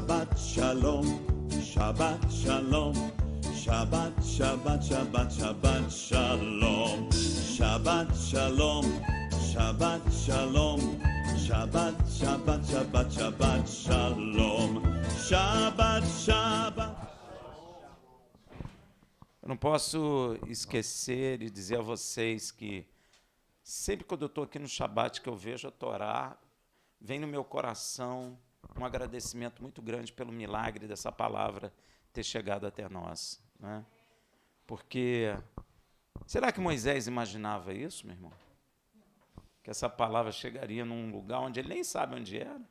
Shabbat Shalom, Shabbat Shalom, Shabbat, Shabbat, Shabbat, Shabbat Shalom, Shabbat Shalom, Shabbat Shalom, Shabbat, Shabbat, Shabbat, Shabbat Shalom, Shabbat, Shabbat. Eu não posso esquecer de dizer a vocês que sempre quando eu estou aqui no Shabat, que eu vejo a Torá, vem no meu coração um agradecimento muito grande pelo milagre dessa palavra ter chegado até nós, né? Porque, será que Moisés imaginava isso, meu irmão? Que essa palavra chegaria num lugar onde ele nem sabe onde era?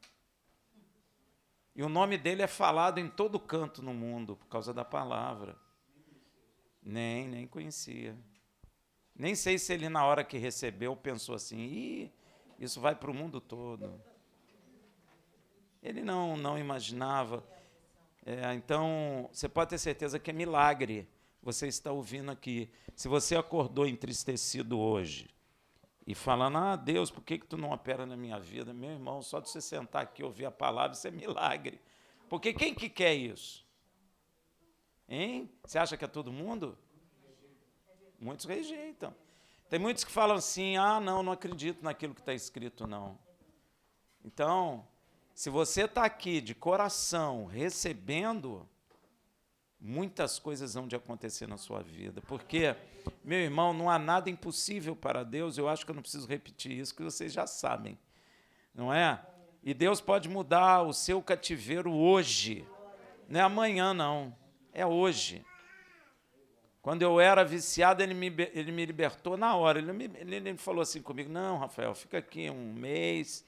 E o nome dele é falado em todo canto no mundo por causa da palavra. Nem conhecia. Nem sei se ele, na hora que recebeu, pensou assim, isso vai para o mundo todo. Ele não imaginava. Então, você pode ter certeza que é milagre você está ouvindo aqui. Se você acordou entristecido hoje e falando, Deus, por que tu não opera na minha vida? Meu irmão, só de você sentar aqui e ouvir a palavra, isso é milagre. Porque quem que quer isso? Hein? Você acha que é todo mundo? Muitos rejeitam. Tem muitos que falam assim, não acredito naquilo que está escrito, não. Então, se você está aqui de coração, recebendo, muitas coisas vão de acontecer na sua vida. Porque, meu irmão, não há nada impossível para Deus, eu acho que eu não preciso repetir isso, que vocês já sabem. Não é? E Deus pode mudar o seu cativeiro hoje. Não é amanhã, não. É hoje. Quando eu era viciado, ele me libertou na hora. Ele falou assim comigo, não, Rafael, fica aqui um mês,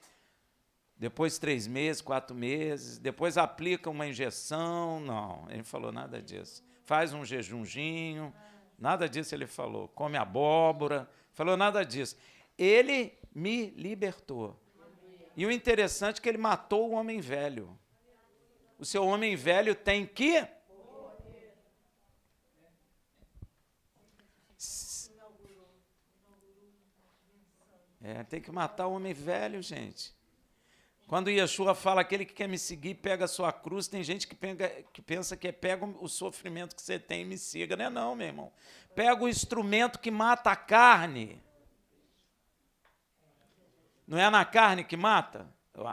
depois 3 meses, 4 meses, depois aplica uma injeção. Não, ele falou nada disso. Faz um jejumzinho, nada disso ele falou. Come abóbora, falou nada disso. Ele me libertou. E o interessante é que ele matou o homem velho. O seu homem velho tem que... tem que matar o homem velho, gente. Quando Yeshua fala, aquele que quer me seguir, pega a sua cruz, tem gente que pensa que pega o sofrimento que você tem e me siga. Não é não, meu irmão. Pega o instrumento que mata a carne. Não é na carne que mata?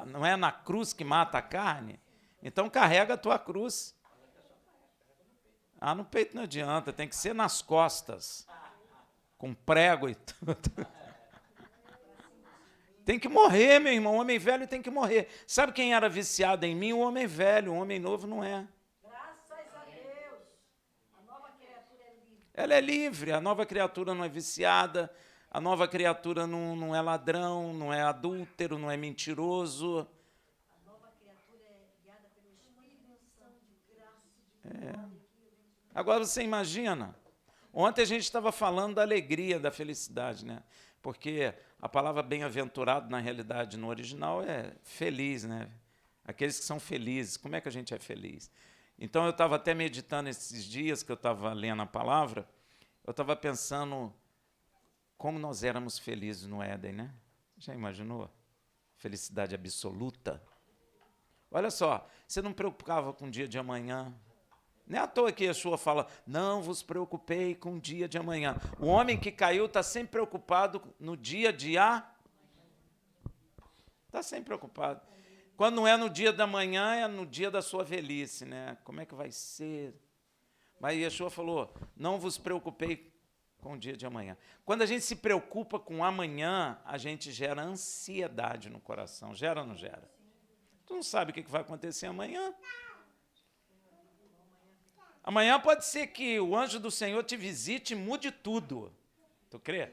Não é na cruz que mata a carne? Então carrega a tua cruz. No peito não adianta, tem que ser nas costas. Com prego e tudo. Tem que morrer, meu irmão. O homem velho tem que morrer. Sabe quem era viciado em mim? O homem velho. O homem novo não é. Graças a Deus. A nova criatura é livre. Ela é livre. A nova criatura não é viciada. A nova criatura não é ladrão, não é adúltero, não é mentiroso. A nova criatura é guiada pelo Espírito Santo de graça e de glória. Agora você imagina. Ontem a gente estava falando da alegria, da felicidade, né? Porque a palavra bem-aventurado, na realidade, no original, é feliz, né? Aqueles que são felizes. Como é que a gente é feliz? Então, eu estava até meditando esses dias que eu estava lendo a palavra, eu estava pensando como nós éramos felizes no Éden, né? Já imaginou? Felicidade absoluta. Olha só, você não preocupava com o dia de amanhã. Não é à toa que Yeshua fala, não vos preocupei com o dia de amanhã. O homem que caiu está sempre preocupado no dia de amanhã. Está sempre preocupado. Quando não é no dia da manhã, é no dia da sua velhice, né? Como é que vai ser? Mas Yeshua falou, não vos preocupei com o dia de amanhã. Quando a gente se preocupa com amanhã, a gente gera ansiedade no coração. Gera ou não gera? Tu não sabe o que vai acontecer amanhã? Amanhã pode ser que o anjo do Senhor te visite e mude tudo. Tu crê?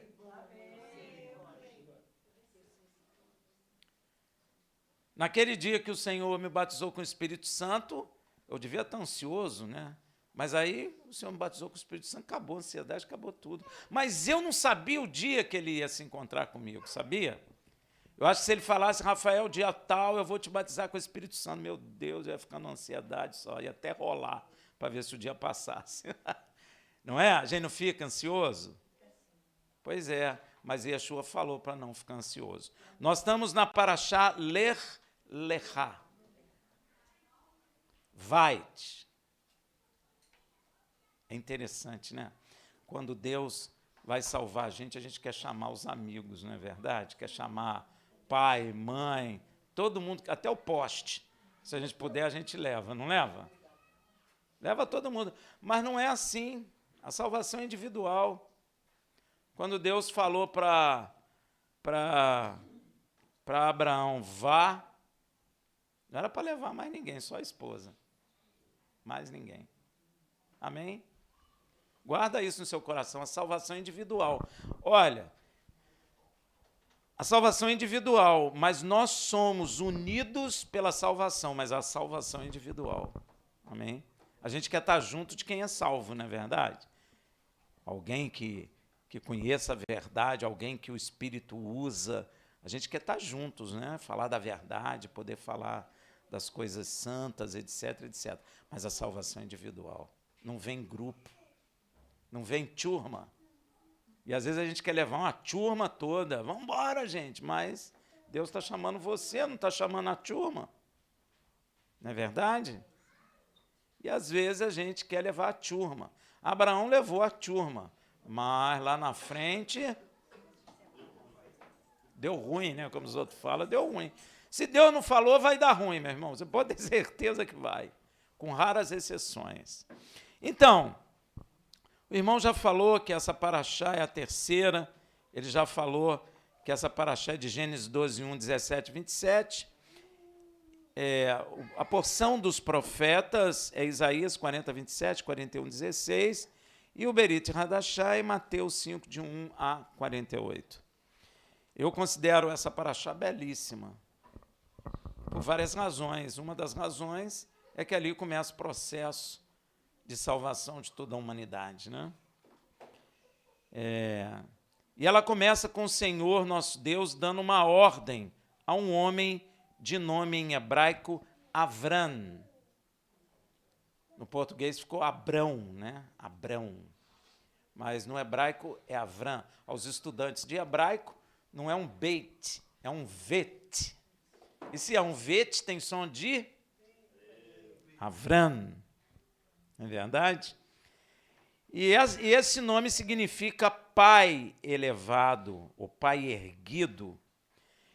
Naquele dia que o Senhor me batizou com o Espírito Santo, eu devia estar ansioso, né? Mas aí o Senhor me batizou com o Espírito Santo, acabou a ansiedade, acabou tudo. Mas eu não sabia o dia que ele ia se encontrar comigo, sabia? Eu acho que se ele falasse, Rafael, dia tal, eu vou te batizar com o Espírito Santo, meu Deus, eu ia ficar na ansiedade só, ia até rolar para ver se o dia passasse. Não é? A gente não fica ansioso? Pois é, mas Yeshua falou para não ficar ansioso. Nós estamos na Parashá Ler Lechá. vai-te. É interessante, né? Quando Deus vai salvar a gente quer chamar os amigos, não é verdade? Quer chamar pai, mãe, todo mundo, até o poste. Se a gente puder, a gente leva, não leva? Leva todo mundo. Mas não é assim. A salvação é individual. Quando Deus falou para Abraão, vá, não era para levar mais ninguém, só a esposa. Mais ninguém. Amém? Guarda isso no seu coração, a salvação é individual. Olha, a salvação é individual, mas nós somos unidos pela salvação, mas a salvação é individual. Amém? A gente quer estar junto de quem é salvo, não é verdade? Alguém que conheça a verdade, alguém que o Espírito usa. A gente quer estar juntos, né? Falar da verdade, poder falar das coisas santas, etc, etc. Mas a salvação é individual. Não vem grupo, não vem turma. E às vezes a gente quer levar uma turma toda. Vamos embora, gente. Mas Deus está chamando você, não está chamando a turma. Não é verdade? E às vezes a gente quer levar a turma. Abraão levou a turma, mas lá na frente deu ruim, né? Como os outros falam, deu ruim. Se Deus não falou, vai dar ruim, meu irmão. Você pode ter certeza que vai, com raras exceções. Então, o irmão já falou que essa paraxá é a terceira, ele já falou que essa paraxá é de Gênesis 12, 1, 17, 27. A porção dos profetas é Isaías 40, 27, 41, 16, e o Berit Hadashá é Mateus 5, de 1 a 48. Eu considero essa paraxá belíssima, por várias razões. Uma das razões é que ali começa o processo de salvação de toda a humanidade, né? E ela começa com o Senhor, nosso Deus, dando uma ordem a um homem de nome em hebraico Avram. No português ficou Abrão, né? Abrão. Mas no hebraico é Avram. Aos estudantes de hebraico, não é um beit, é um vet. E se é um vet, tem som de Avram. Não é verdade? E esse nome significa pai elevado, ou pai erguido.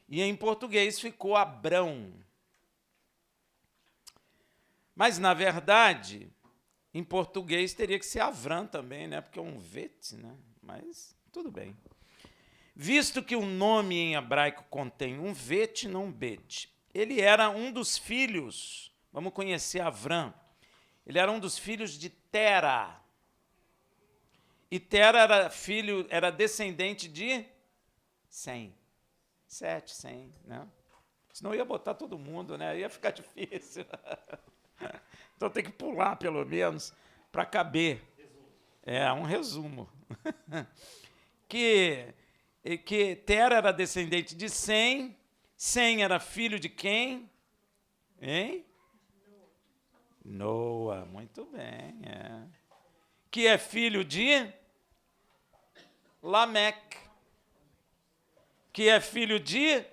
E em português ficou Abrão. Mas, na verdade, em português teria que ser Avram também, né? Porque é um vet, né? Mas tudo bem. Visto que o nome em hebraico contém um vet e não um bet, ele era um dos filhos, vamos conhecer Avram, ele era um dos filhos de Tera. E Tera era descendente de Sem. 100, né? Senão ia botar todo mundo, né? Ia ficar difícil. Então tem que pular, pelo menos, para caber. É, um resumo. que Tera era descendente de Sem. Sem era filho de quem? Hein? Noa, muito bem. Que é filho de Lameque, que é filho de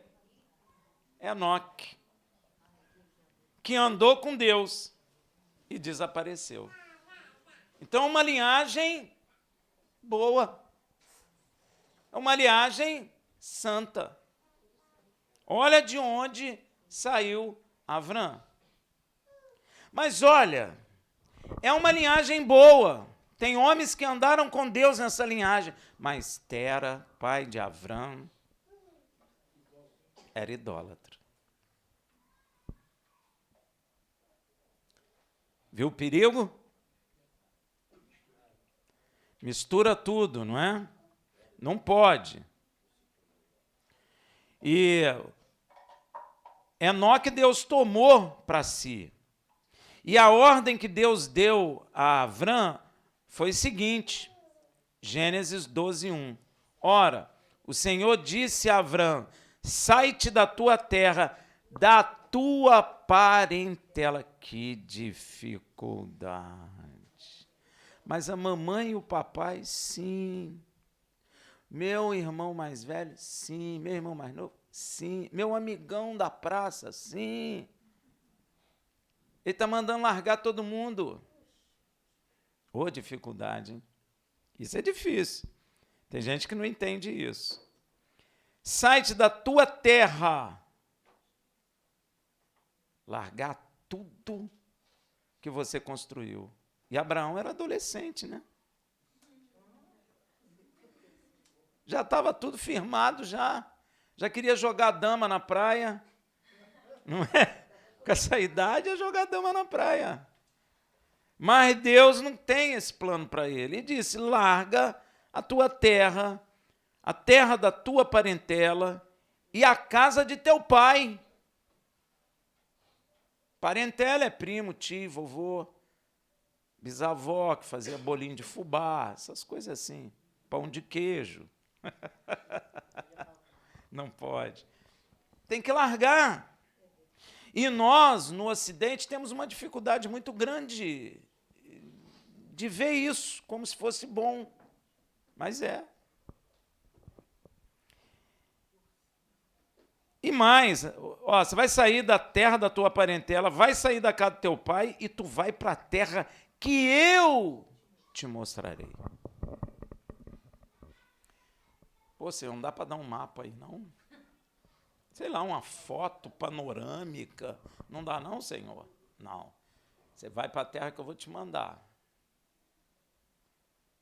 Enoque, que andou com Deus e desapareceu. Então, uma linhagem boa, uma linhagem santa. Olha de onde saiu Avram. Mas olha, é uma linhagem boa. Tem homens que andaram com Deus nessa linhagem. Mas Tera, pai de Avram, era idólatra. Viu o perigo? Mistura tudo, não é? Não pode. E Enoque Deus tomou para si. E a ordem que Deus deu a Avram foi o seguinte, Gênesis 12, 1. Ora, o Senhor disse a Avram, sai-te da tua terra, da tua parentela. Que dificuldade. Mas a mamãe e o papai, sim. Meu irmão mais velho, sim. Meu irmão mais novo, sim. Meu amigão da praça, sim. Ele está mandando largar todo mundo. Ô, dificuldade, hein? Isso é difícil. Tem gente que não entende isso. Sai-te da tua terra. Largar tudo que você construiu. E Abraão era adolescente, né? Já estava tudo firmado, já queria jogar dama na praia. Não é? Com essa idade é jogar dama na praia. Mas Deus não tem esse plano para ele. Ele disse, larga a tua terra, a terra da tua parentela e a casa de teu pai. Parentela é primo, tio, vovô, bisavó, que fazia bolinho de fubá, essas coisas assim, pão de queijo. Não pode. Tem que largar. E nós, no Ocidente, temos uma dificuldade muito grande de ver isso como se fosse bom. Mas é. E mais, ó, você vai sair da terra da tua parentela, vai sair da casa do teu pai e tu vai para a terra que eu te mostrarei. Pô, Senhor, não dá para dar um mapa aí, não? Sei lá, uma foto panorâmica. Não dá não, Senhor? Não. Você vai para a terra que eu vou te mandar.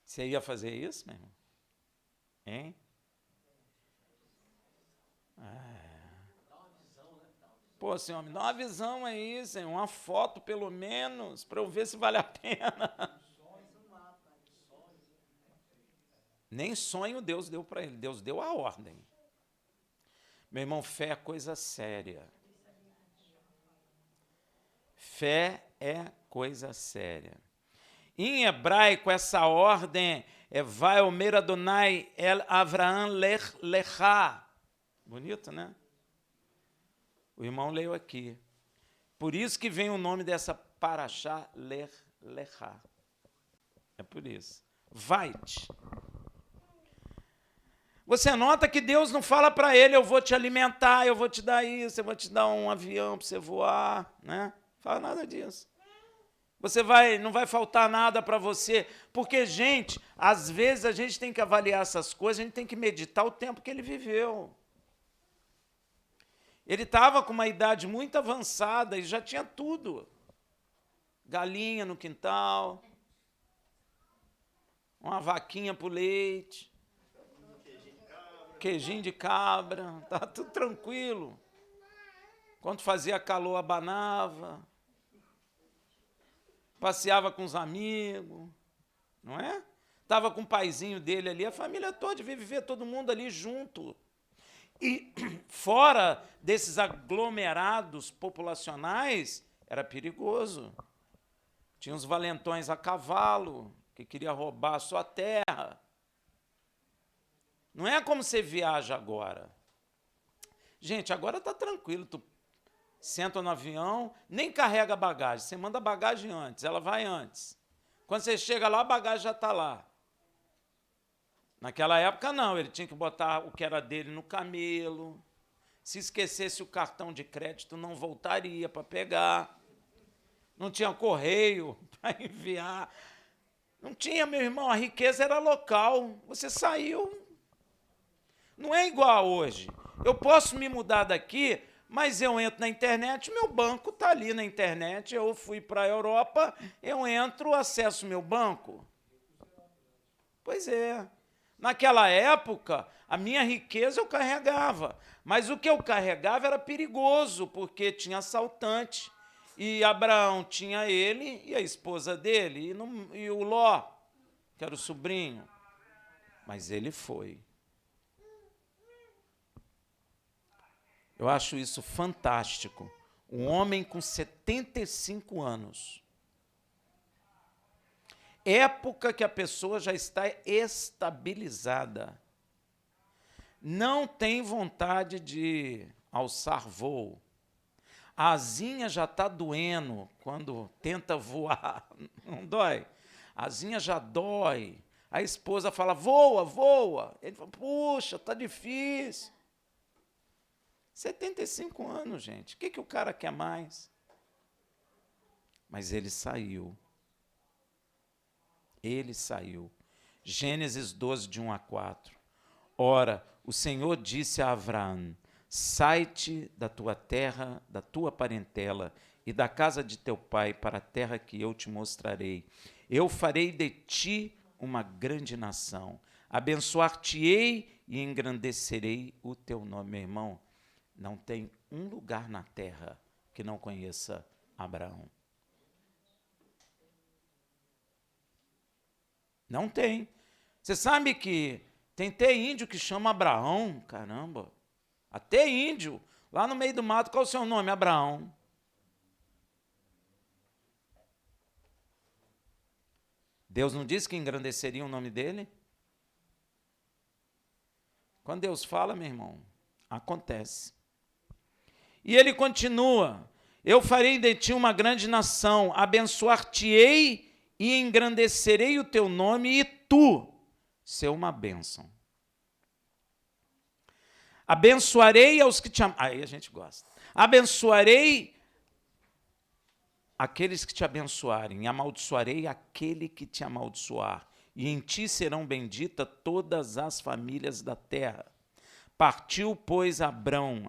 Você ia fazer isso, meu irmão? Hein? Pô, Senhor, me dá uma visão aí, Senhor, uma foto pelo menos, para eu ver se vale a pena. Nem sonho Deus deu para ele, Deus deu a ordem. Meu irmão, fé é coisa séria. Fé é coisa séria. Em hebraico, essa ordem é vai omer Adonai el Avraham lech lecha. Bonito, né? O irmão leu aqui. Por isso que vem o nome dessa paraxá lech lecha. É por isso. Vai-te. Você nota que Deus não fala para ele, eu vou te alimentar, eu vou te dar isso, eu vou te dar um avião para você voar, né? Não fala nada disso. Não vai faltar nada para você, porque, gente, às vezes a gente tem que avaliar essas coisas, a gente tem que meditar o tempo que ele viveu. Ele estava com uma idade muito avançada e já tinha tudo. Galinha no quintal, uma vaquinha para o leite, queijinho de cabra, estava tudo tranquilo. Quando fazia calor, abanava. Passeava com os amigos, não é? Estava com o paizinho dele ali, a família toda, devia viver todo mundo ali junto. E fora desses aglomerados populacionais, era perigoso. Tinha uns valentões a cavalo, que queria roubar a sua terra. Não é como você viaja agora. Gente, agora está tranquilo, tu senta no avião, nem carrega a bagagem, você manda a bagagem antes, ela vai antes. Quando você chega lá, a bagagem já está lá. Naquela época, não, ele tinha que botar o que era dele no camelo. Se esquecesse o cartão de crédito, não voltaria para pegar. Não tinha correio para enviar. Não tinha, meu irmão, a riqueza era local. Você saiu. Não é igual hoje. Eu posso me mudar daqui, mas eu entro na internet, meu banco está ali na internet, eu fui para a Europa, eu entro, acesso meu banco. Pois é. Naquela época, a minha riqueza eu carregava, mas o que eu carregava era perigoso, porque tinha assaltante. E Abraão tinha ele e a esposa dele, e o Ló, que era o sobrinho. Mas ele foi. Eu acho isso fantástico. Um homem com 75 anos. Época que a pessoa já está estabilizada. Não tem vontade de alçar voo. A asinha já está doendo quando tenta voar. Não dói? A asinha já dói. A esposa fala, voa, voa. Ele fala, puxa, está difícil. 75 anos, gente. O que o cara quer mais? Mas ele saiu. Ele saiu. Gênesis 12, de 1 a 4. Ora, o Senhor disse a Abraão: sai-te da tua terra, da tua parentela e da casa de teu pai para a terra que eu te mostrarei. Eu farei de ti uma grande nação. Abençoar-te-ei e engrandecerei o teu nome. Meu irmão, não tem um lugar na terra que não conheça Abraão. Não tem. Você sabe que tem até índio que chama Abraão, caramba. Até índio, lá no meio do mato, qual é o seu nome? Abraão. Deus não disse que engrandeceria o nome dele? Quando Deus fala, meu irmão, acontece. E ele continua: eu farei de ti uma grande nação, abençoar-te-ei e engrandecerei o teu nome, e tu ser uma bênção. Abençoarei aos que te amam. Aí a gente gosta. Abençoarei aqueles que te abençoarem, e amaldiçoarei aquele que te amaldiçoar. E em ti serão benditas todas as famílias da terra. Partiu, pois, Abrão,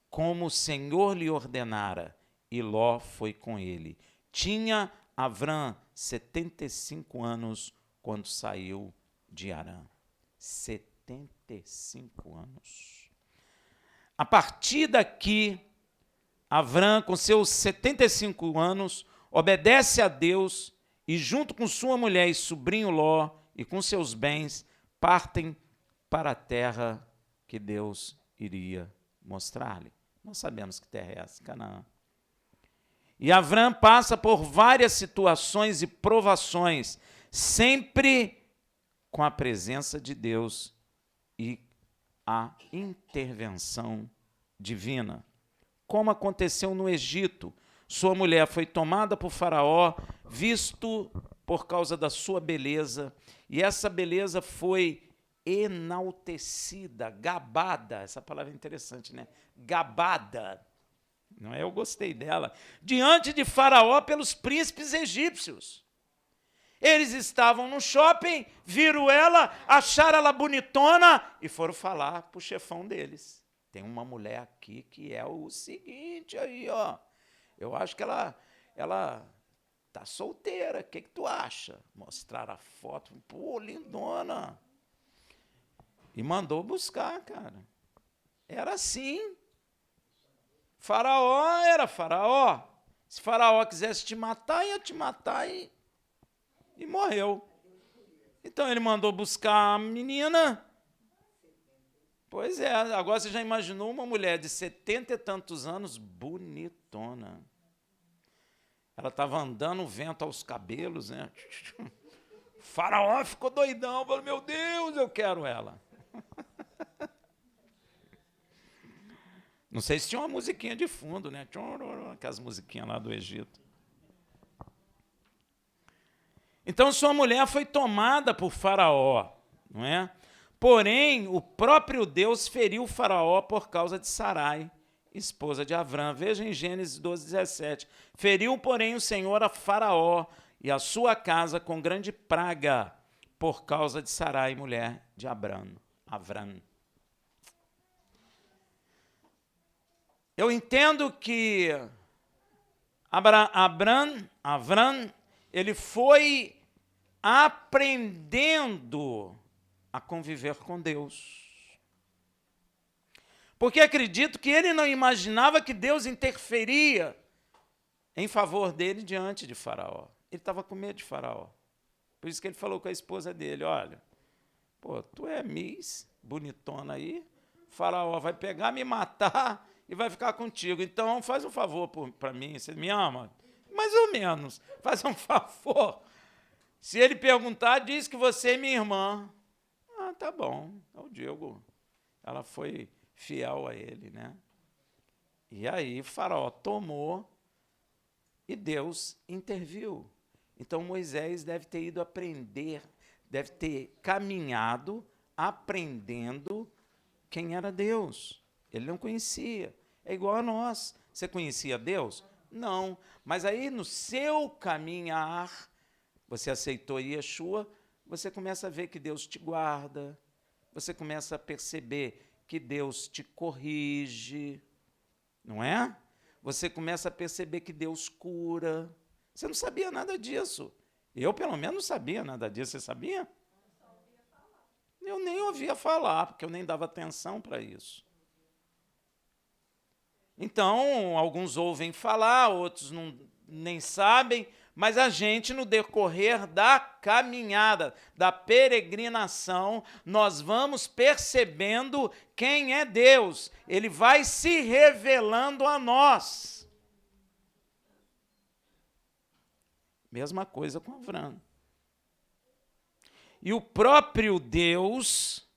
como o Senhor lhe ordenara, e Ló foi com ele. Tinha Abrão 75 anos quando saiu de Harã. 75 anos. A partir daqui, Abrão, com seus 75 anos, obedece a Deus e, junto com sua mulher e sobrinho Ló, e com seus bens, partem para a terra que Deus iria mostrar-lhe. Nós sabemos que terra é essa, Canaã. E Abrão passa por várias situações e provações, sempre com a presença de Deus e a intervenção divina. Como aconteceu no Egito, sua mulher foi tomada por Faraó, visto por causa da sua beleza, e essa beleza foi enaltecida, gabada, essa palavra é interessante, né? Gabada. Não é? Eu gostei dela. Diante de Faraó pelos príncipes egípcios. Eles estavam no shopping, viram ela, acharam ela bonitona e foram falar para o chefão deles. Tem uma mulher aqui que é o seguinte aí, ó. Eu acho que ela tá solteira. O que tu acha? Mostraram a foto. Pô, lindona. E mandou buscar, cara. Era assim. Faraó era Faraó. Se Faraó quisesse te matar, ia te matar e morreu. Então ele mandou buscar a menina. Pois é, agora você já imaginou uma mulher de 70 e tantos anos, bonitona. Ela estava andando, o vento aos cabelos, né? Faraó ficou doidão, falou, meu Deus, eu quero ela. Não sei se tinha uma musiquinha de fundo, né? Aquelas musiquinhas lá do Egito. Então, sua mulher foi tomada por Faraó, não é? Porém, o próprio Deus feriu Faraó por causa de Sarai, esposa de Abrão. Veja em Gênesis 12, 17. Feriu, porém, o Senhor a Faraó e a sua casa com grande praga por causa de Sarai, mulher de Abrão. Eu entendo que Abrão, ele foi aprendendo a conviver com Deus. Porque acredito que ele não imaginava que Deus interferia em favor dele diante de Faraó. Ele estava com medo de Faraó. Por isso que ele falou com a esposa dele, olha, pô, tu é Miss, bonitona aí, Faraó vai pegar, me matar e vai ficar contigo. Então, faz um favor para mim, você me ama? Mais ou menos, faz um favor. Se ele perguntar, diz que você é minha irmã. Ah, tá bom, eu digo. Ela foi fiel a ele, né? E aí, Faraó tomou e Deus interviu. Então, Moisés deve ter ido aprender, deve ter caminhado aprendendo quem era Deus. Ele não conhecia. É igual a nós. Você conhecia Deus? Não. Mas aí no seu caminhar, você aceitou Yeshua, você começa a ver que Deus te guarda, você começa a perceber que Deus te corrige, não é? Você começa a perceber que Deus cura. Você não sabia nada disso. Eu, pelo menos, não sabia nada disso. Você sabia? Eu nem ouvia falar, porque eu nem dava atenção para isso. Então, alguns ouvem falar, outros nem sabem, mas a gente, no decorrer da caminhada, da peregrinação, nós vamos percebendo quem é Deus. Ele vai se revelando a nós. Mesma coisa com Avram. E o próprio Deus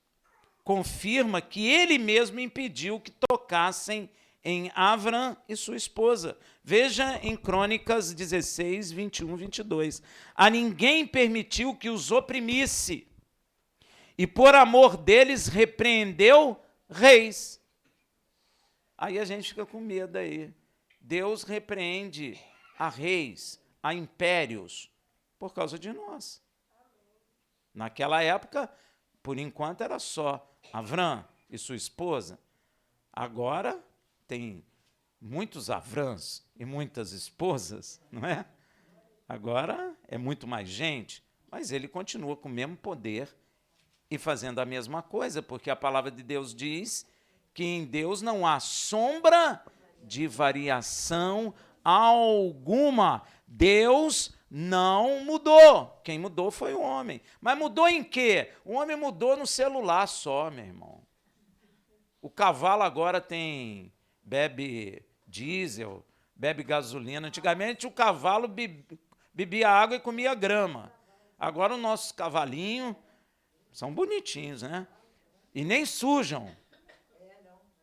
confirma que ele mesmo impediu que tocassem em Avram e sua esposa. Veja em Crônicas 16, 21, 22. A ninguém permitiu que os oprimisse, e por amor deles repreendeu reis. Aí a gente fica com medo aí. Deus repreende a reis, a impérios, por causa de nós. Naquela época, por enquanto, era só Avram e sua esposa. Agora tem muitos Avrams e muitas esposas, não é? Agora é muito mais gente, mas ele continua com o mesmo poder e fazendo a mesma coisa, porque a palavra de Deus diz que em Deus não há sombra de variação alguma. Deus não mudou. Quem mudou foi o homem. Mas mudou em quê? O homem mudou no celular só, meu irmão. O cavalo agora bebe diesel, bebe gasolina. Antigamente o cavalo bebia água e comia grama. Agora os nossos cavalinhos são bonitinhos, né? E nem sujam.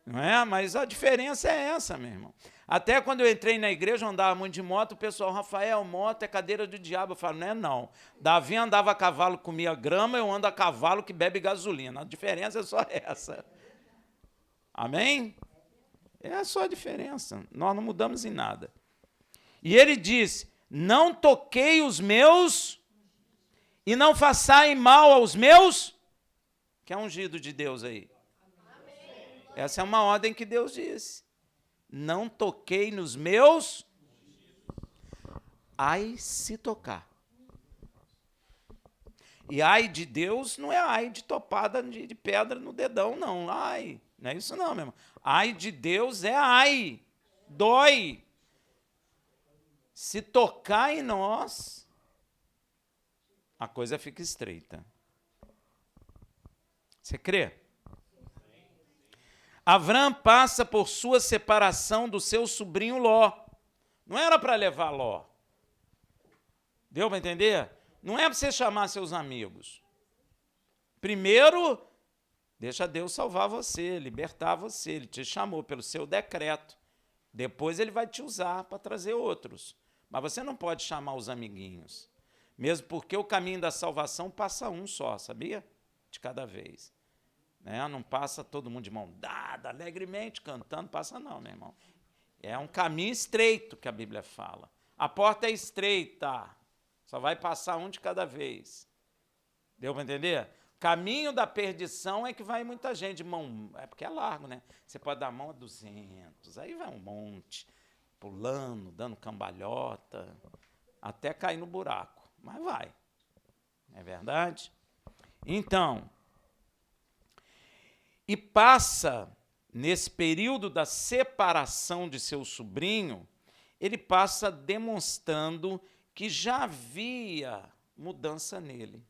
Não é? Mas a diferença é essa, meu irmão. Até quando eu entrei na igreja, eu andava muito de moto, o pessoal, Rafael, moto é cadeira do diabo. Eu falo, não é não. Davi andava a cavalo, comia grama, eu ando a cavalo que bebe gasolina. A diferença é só essa. Amém? É só a diferença. Nós não mudamos em nada. E ele disse, não toquei os meus e não façai mal aos meus. Que é ungido de Deus aí. Essa é uma ordem que Deus disse. Não toquei nos meus, ai se tocar. E ai de Deus não é ai de topada de pedra no dedão, não. Ai, não é isso não, meu irmão. Ai de Deus é ai, dói. Se tocar em nós, a coisa fica estreita. Você crê? Avram passa por sua separação do seu sobrinho Ló. Não era para levar Ló. Deu para entender? Não é para você chamar seus amigos. Primeiro, deixa Deus salvar você, libertar você. Ele te chamou pelo seu decreto. Depois ele vai te usar para trazer outros. Mas você não pode chamar os amiguinhos. Mesmo porque o caminho da salvação passa um só, sabia? De cada vez. Não passa todo mundo de mão dada, alegremente, cantando, passa não, meu irmão. É um caminho estreito que a Bíblia fala. A porta é estreita, só vai passar um de cada vez. Deu para entender? Caminho da perdição é que vai muita gente de mão, é porque é largo, né? Você pode dar a mão a 200, aí vai um monte, pulando, dando cambalhota, até cair no buraco, mas vai. Não é verdade? Então, e passa, nesse período da separação de seu sobrinho, ele passa demonstrando que já havia mudança nele,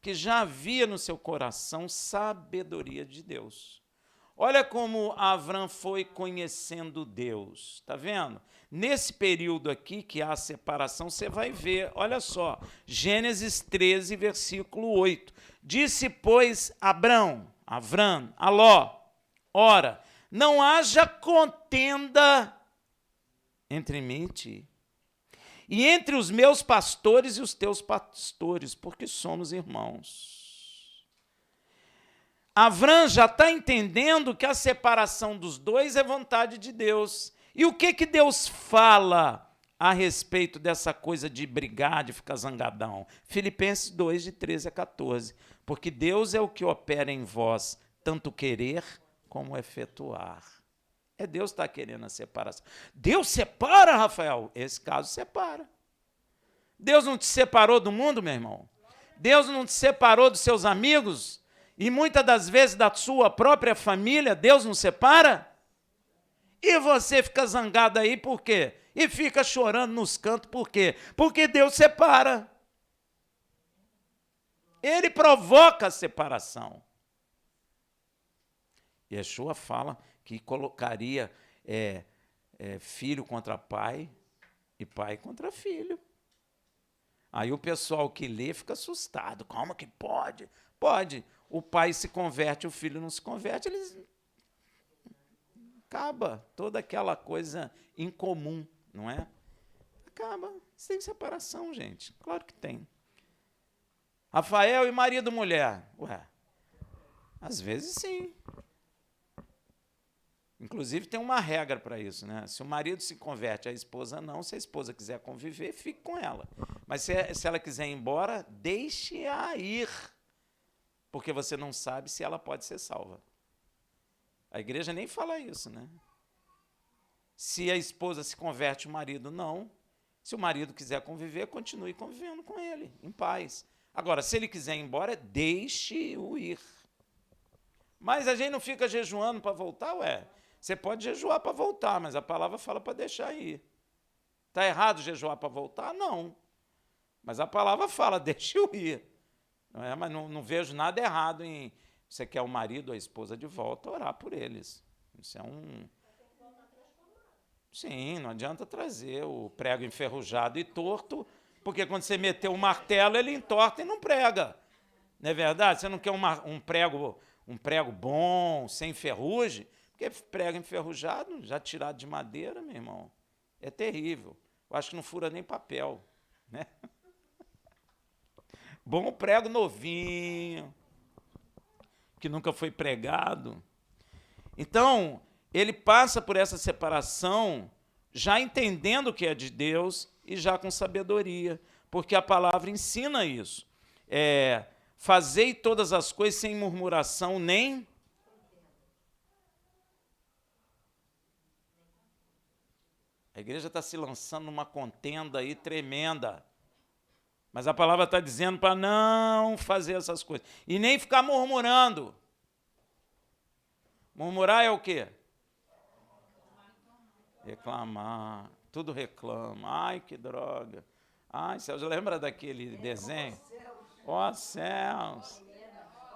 que já havia no seu coração sabedoria de Deus. Olha como Avram foi conhecendo Deus, está vendo? Nesse período aqui que há a separação, você vai ver, olha só, Gênesis 13, versículo 8. Disse, pois, Avram, a Ló, ora, não haja contenda entre mim e ti, e entre os meus pastores e os teus pastores, porque somos irmãos. Avram já está entendendo que a separação dos dois é vontade de Deus, E o que Deus fala a respeito dessa coisa de brigar, de ficar zangadão? Filipenses 2, de 13 a 14. Porque Deus é o que opera em vós, tanto querer como efetuar. É Deus que está querendo a separação. Deus separa, Rafael? Esse caso separa. Deus não te separou do mundo, meu irmão? Deus não te separou dos seus amigos? E muitas das vezes da sua própria família, Deus não separa? E você fica zangado aí por quê? E fica chorando nos cantos por quê? Porque Deus separa. Ele provoca a separação. Yeshua fala que colocaria filho contra pai e pai contra filho. Aí o pessoal que lê fica assustado. Como que pode? Pode. O pai se converte, o filho não se converte, eles... Acaba toda aquela coisa incomum, não é? Acaba. Tem separação, gente. Claro que tem. Rafael e marido e mulher. Ué, às vezes sim. Inclusive tem uma regra para isso, né? Se o marido se converte, a esposa não. Se a esposa quiser conviver, fique com ela. Mas se ela quiser ir embora, deixe-a ir. Porque você não sabe se ela pode ser salva. A igreja nem fala isso, né? Se a esposa se converte, o marido não. Se o marido quiser conviver, continue convivendo com ele, em paz. Agora, se ele quiser ir embora, deixe-o ir. Mas a gente não fica jejuando para voltar, ué. Você pode jejuar para voltar, mas a palavra fala para deixar ir. Está errado jejuar para voltar? Não. Mas a palavra fala, deixe-o ir. Não é? Mas não vejo nada errado em... Você quer o marido ou a esposa de volta, orar por eles. Isso é um... Sim, não adianta trazer o prego enferrujado e torto, porque quando você meter o martelo, ele entorta e não prega. Não é verdade? Você não quer um prego bom, sem ferrugem, porque prego enferrujado, já tirado de madeira, meu irmão, é terrível. Eu acho que não fura nem papel, né? Bom prego novinho, que nunca foi pregado. Então, ele passa por essa separação já entendendo o que é de Deus e já com sabedoria, porque a palavra ensina isso. Fazei todas as coisas sem murmuração, nem... A igreja está se lançando numa contenda aí tremenda. Mas a palavra está dizendo para não fazer essas coisas. E nem ficar murmurando. Murmurar é o quê? Reclamar. Tudo reclama. Ai, que droga. Ai, céus. Lembra daquele desenho? Ó céus.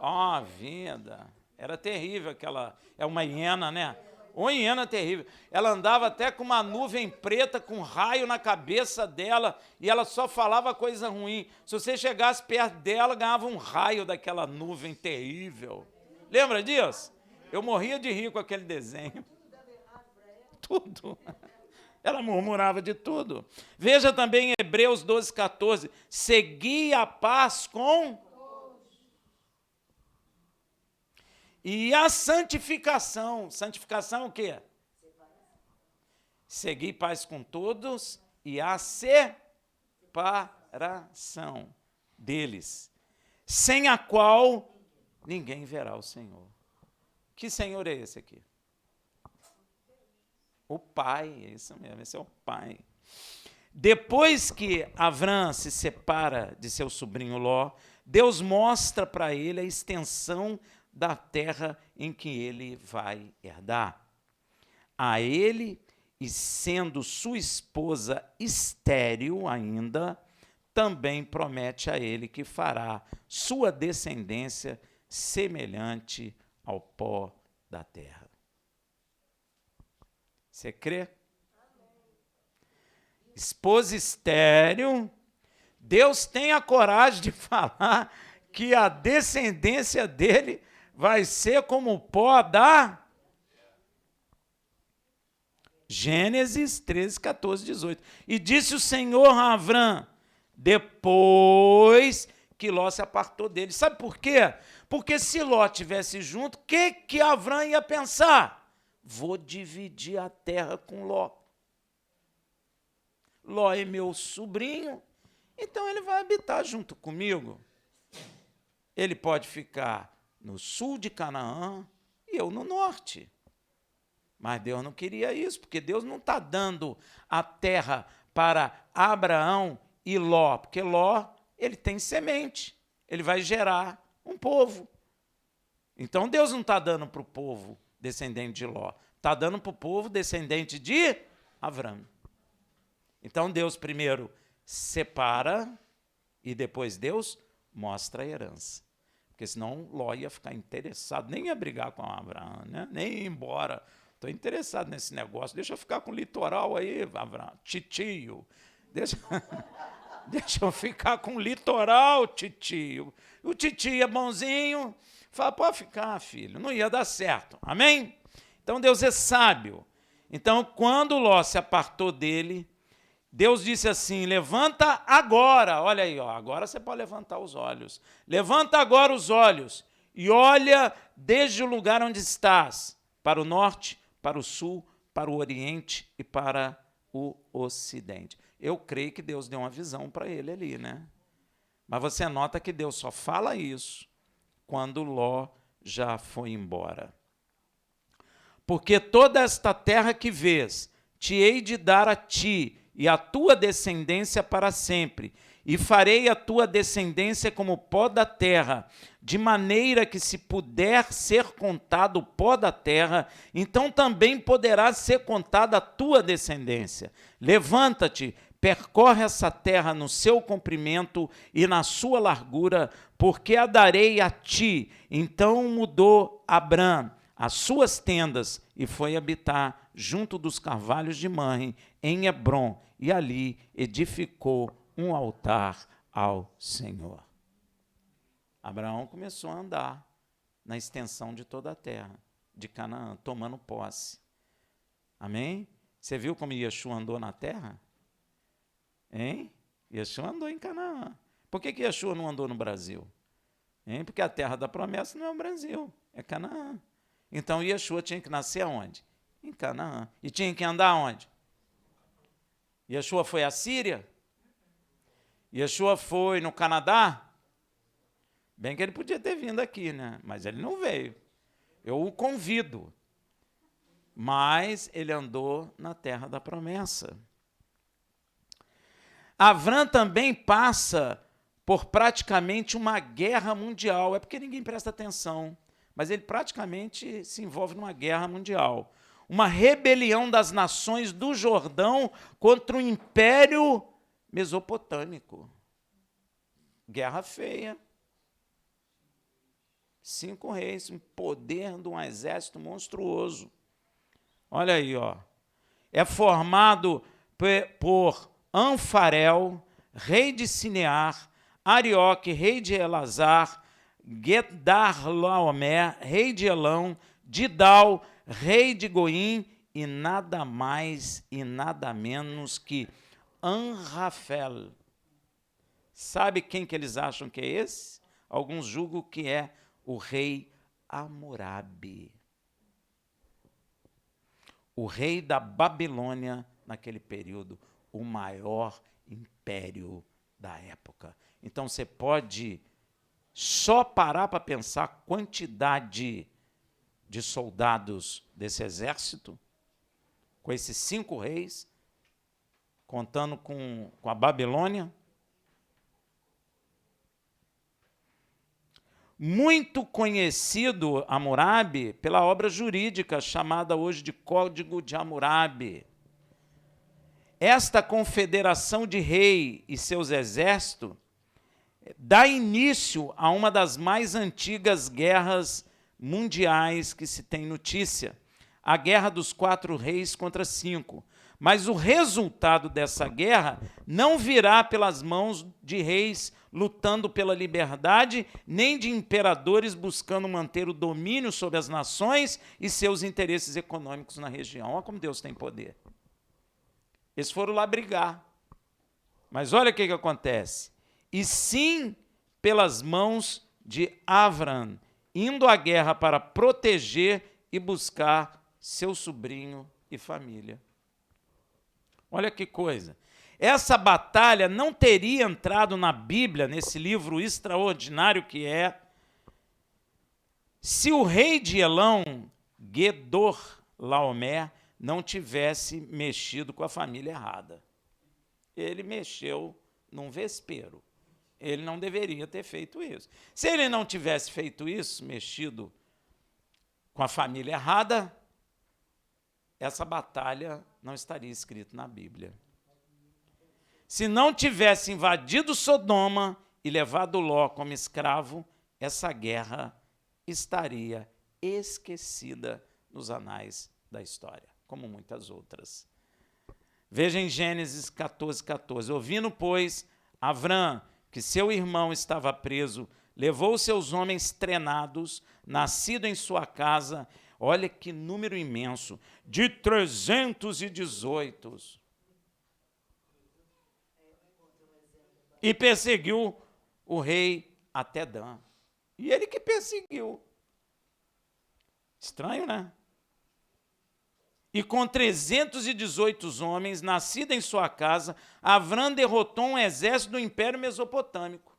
Ó vida. Era terrível aquela... É uma hiena, né? Uma hiena terrível. Ela andava até com uma nuvem preta, com um raio na cabeça dela, e ela só falava coisa ruim. Se você chegasse perto dela, ganhava um raio daquela nuvem terrível. Lembra disso? Eu morria de rir com aquele desenho. Tudo. Ela murmurava de tudo. Veja também em Hebreus 12, 14. Segui a paz com... E a santificação. Santificação o quê? Seguir paz com todos e a separação deles, sem a qual ninguém verá o Senhor. Que Senhor é esse aqui? O Pai, é isso mesmo, esse é o Pai. Depois que Avram se separa de seu sobrinho Ló, Deus mostra para ele a extensão da terra em que ele vai herdar. A ele, e sendo sua esposa estéril ainda, também promete a ele que fará sua descendência semelhante ao pó da terra. Você crê? Esposa estéril, Deus tem a coragem de falar que a descendência dele vai ser como o pó da... Gênesis 13, 14, 18. E disse o Senhor a Avram, depois que Ló se apartou dele. Sabe por quê? Porque se Ló estivesse junto, o que Avram ia pensar? vou dividir a terra com Ló. Ló é meu sobrinho, então ele vai habitar junto comigo. Ele pode ficar no sul de Canaã e eu no norte. Mas Deus não queria isso, porque Deus não está dando a terra para Abraão e Ló, porque Ló, ele tem semente, ele vai gerar um povo. Então Deus não está dando para o povo descendente de Ló, está dando para o povo descendente de Abraão. Então Deus primeiro separa e depois Deus mostra a herança. Porque senão Ló ia ficar interessado, nem ia brigar com Abraão, né? Nem ir embora. Estou interessado nesse negócio, deixa eu ficar com o litoral aí, Abraão, titio. Deixa eu ficar com o litoral, titio. O titio é bonzinho, fala, pode ficar, filho, não ia dar certo, amém? Então Deus é sábio. Então quando Ló se apartou dele, Deus disse assim, levanta agora, olha aí, ó, agora você pode levantar os olhos. Levanta agora os olhos e olha desde o lugar onde estás, para o norte, para o sul, para o oriente e para o ocidente. Eu creio que Deus deu uma visão para ele ali, né? Mas você nota que Deus só fala isso quando Ló já foi embora. Porque toda esta terra que vês, te hei de dar a ti e a tua descendência para sempre, e farei a tua descendência como o pó da terra, de maneira que se puder ser contado o pó da terra, então também poderá ser contada a tua descendência. Levanta-te, percorre essa terra no seu comprimento e na sua largura, porque a darei a ti. Então mudou Abrão as suas tendas e foi habitar junto dos carvalhos de Manre, em Hebrom, e ali edificou um altar ao Senhor. Abraão começou a andar na extensão de toda a terra de Canaã, tomando posse. Amém? Você viu como Yeshua andou na terra? Hein? Yeshua andou em Canaã. Por que Yeshua não andou no Brasil? Hein? Porque a terra da promessa não é o Brasil, é Canaã. Então Yeshua tinha que nascer aonde? Em Canaã. E tinha que andar aonde? Yeshua foi à Síria? Yeshua foi no Canadá? Bem que ele podia ter vindo aqui, né? Mas ele não veio. Eu o convido. Mas ele andou na terra da promessa. Abrão também passa por praticamente uma guerra mundial. É porque ninguém presta atenção. Mas ele praticamente se envolve numa guerra mundial. Uma rebelião das nações do Jordão contra o Império Mesopotâmico. Guerra feia. 5 reis, um poder de um exército monstruoso. Olha aí, ó. É formado por Anfarel, rei de Sinear, Arioque, rei de Elazar, Gedar-Laomer, rei de Elão, Didal, rei de Goim, e nada mais e nada menos que Anrafel. Sabe quem que eles acham que é esse? Alguns julgam que é o rei Hammurabi. O rei da Babilônia, naquele período, o maior império da época. Então você pode só parar para pensar a quantidade de soldados desse exército, com esses 5 reis, contando com a Babilônia. Muito conhecido Hammurabi pela obra jurídica chamada hoje de Código de Hammurabi. Esta confederação de rei e seus exércitos dá início a uma das mais antigas guerras mundiais que se tem notícia, a Guerra dos 4 Reis contra 5. Mas o resultado dessa guerra não virá pelas mãos de reis lutando pela liberdade, nem de imperadores buscando manter o domínio sobre as nações e seus interesses econômicos na região. Olha como Deus tem poder. Eles foram lá brigar. Mas olha o que acontece. E sim pelas mãos de Abrão, indo à guerra para proteger e buscar seu sobrinho e família. Olha que coisa. Essa batalha não teria entrado na Bíblia, nesse livro extraordinário que é, se o rei de Elão, Gedor-Laomer, não tivesse mexido com a família errada. Ele mexeu num vespeiro. Ele não deveria ter feito isso. Se ele não tivesse feito isso, mexido com a família errada, essa batalha não estaria escrita na Bíblia. Se não tivesse invadido Sodoma e levado Ló como escravo, essa guerra estaria esquecida nos anais da história, como muitas outras. Veja em Gênesis 14:14. Ouvindo, pois, Avrão que seu irmão estava preso, levou seus homens treinados, nascido em sua casa, olha que número imenso, de 318. E perseguiu o rei até Dan. E ele que perseguiu. Estranho, né? E com 318 homens, nascidos em sua casa, Avrão derrotou um exército do Império Mesopotâmico.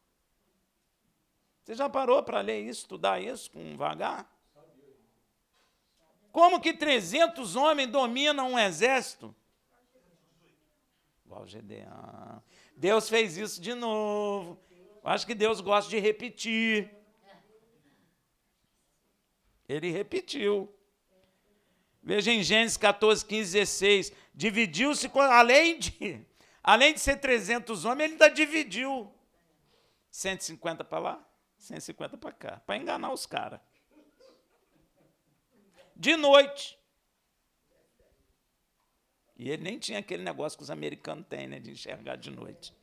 Você já parou para ler isso, estudar isso com vagar? Como que 300 homens dominam um exército? Igual Gedeão. Deus fez isso de novo. Eu acho que Deus gosta de repetir. Ele repetiu. Veja em Gênesis 14:15-16. Dividiu-se, além de ser 300 homens, ele ainda dividiu. 150 para lá, 150 para cá, para enganar os caras. De noite. E ele nem tinha aquele negócio que os americanos têm, né, de enxergar de noite.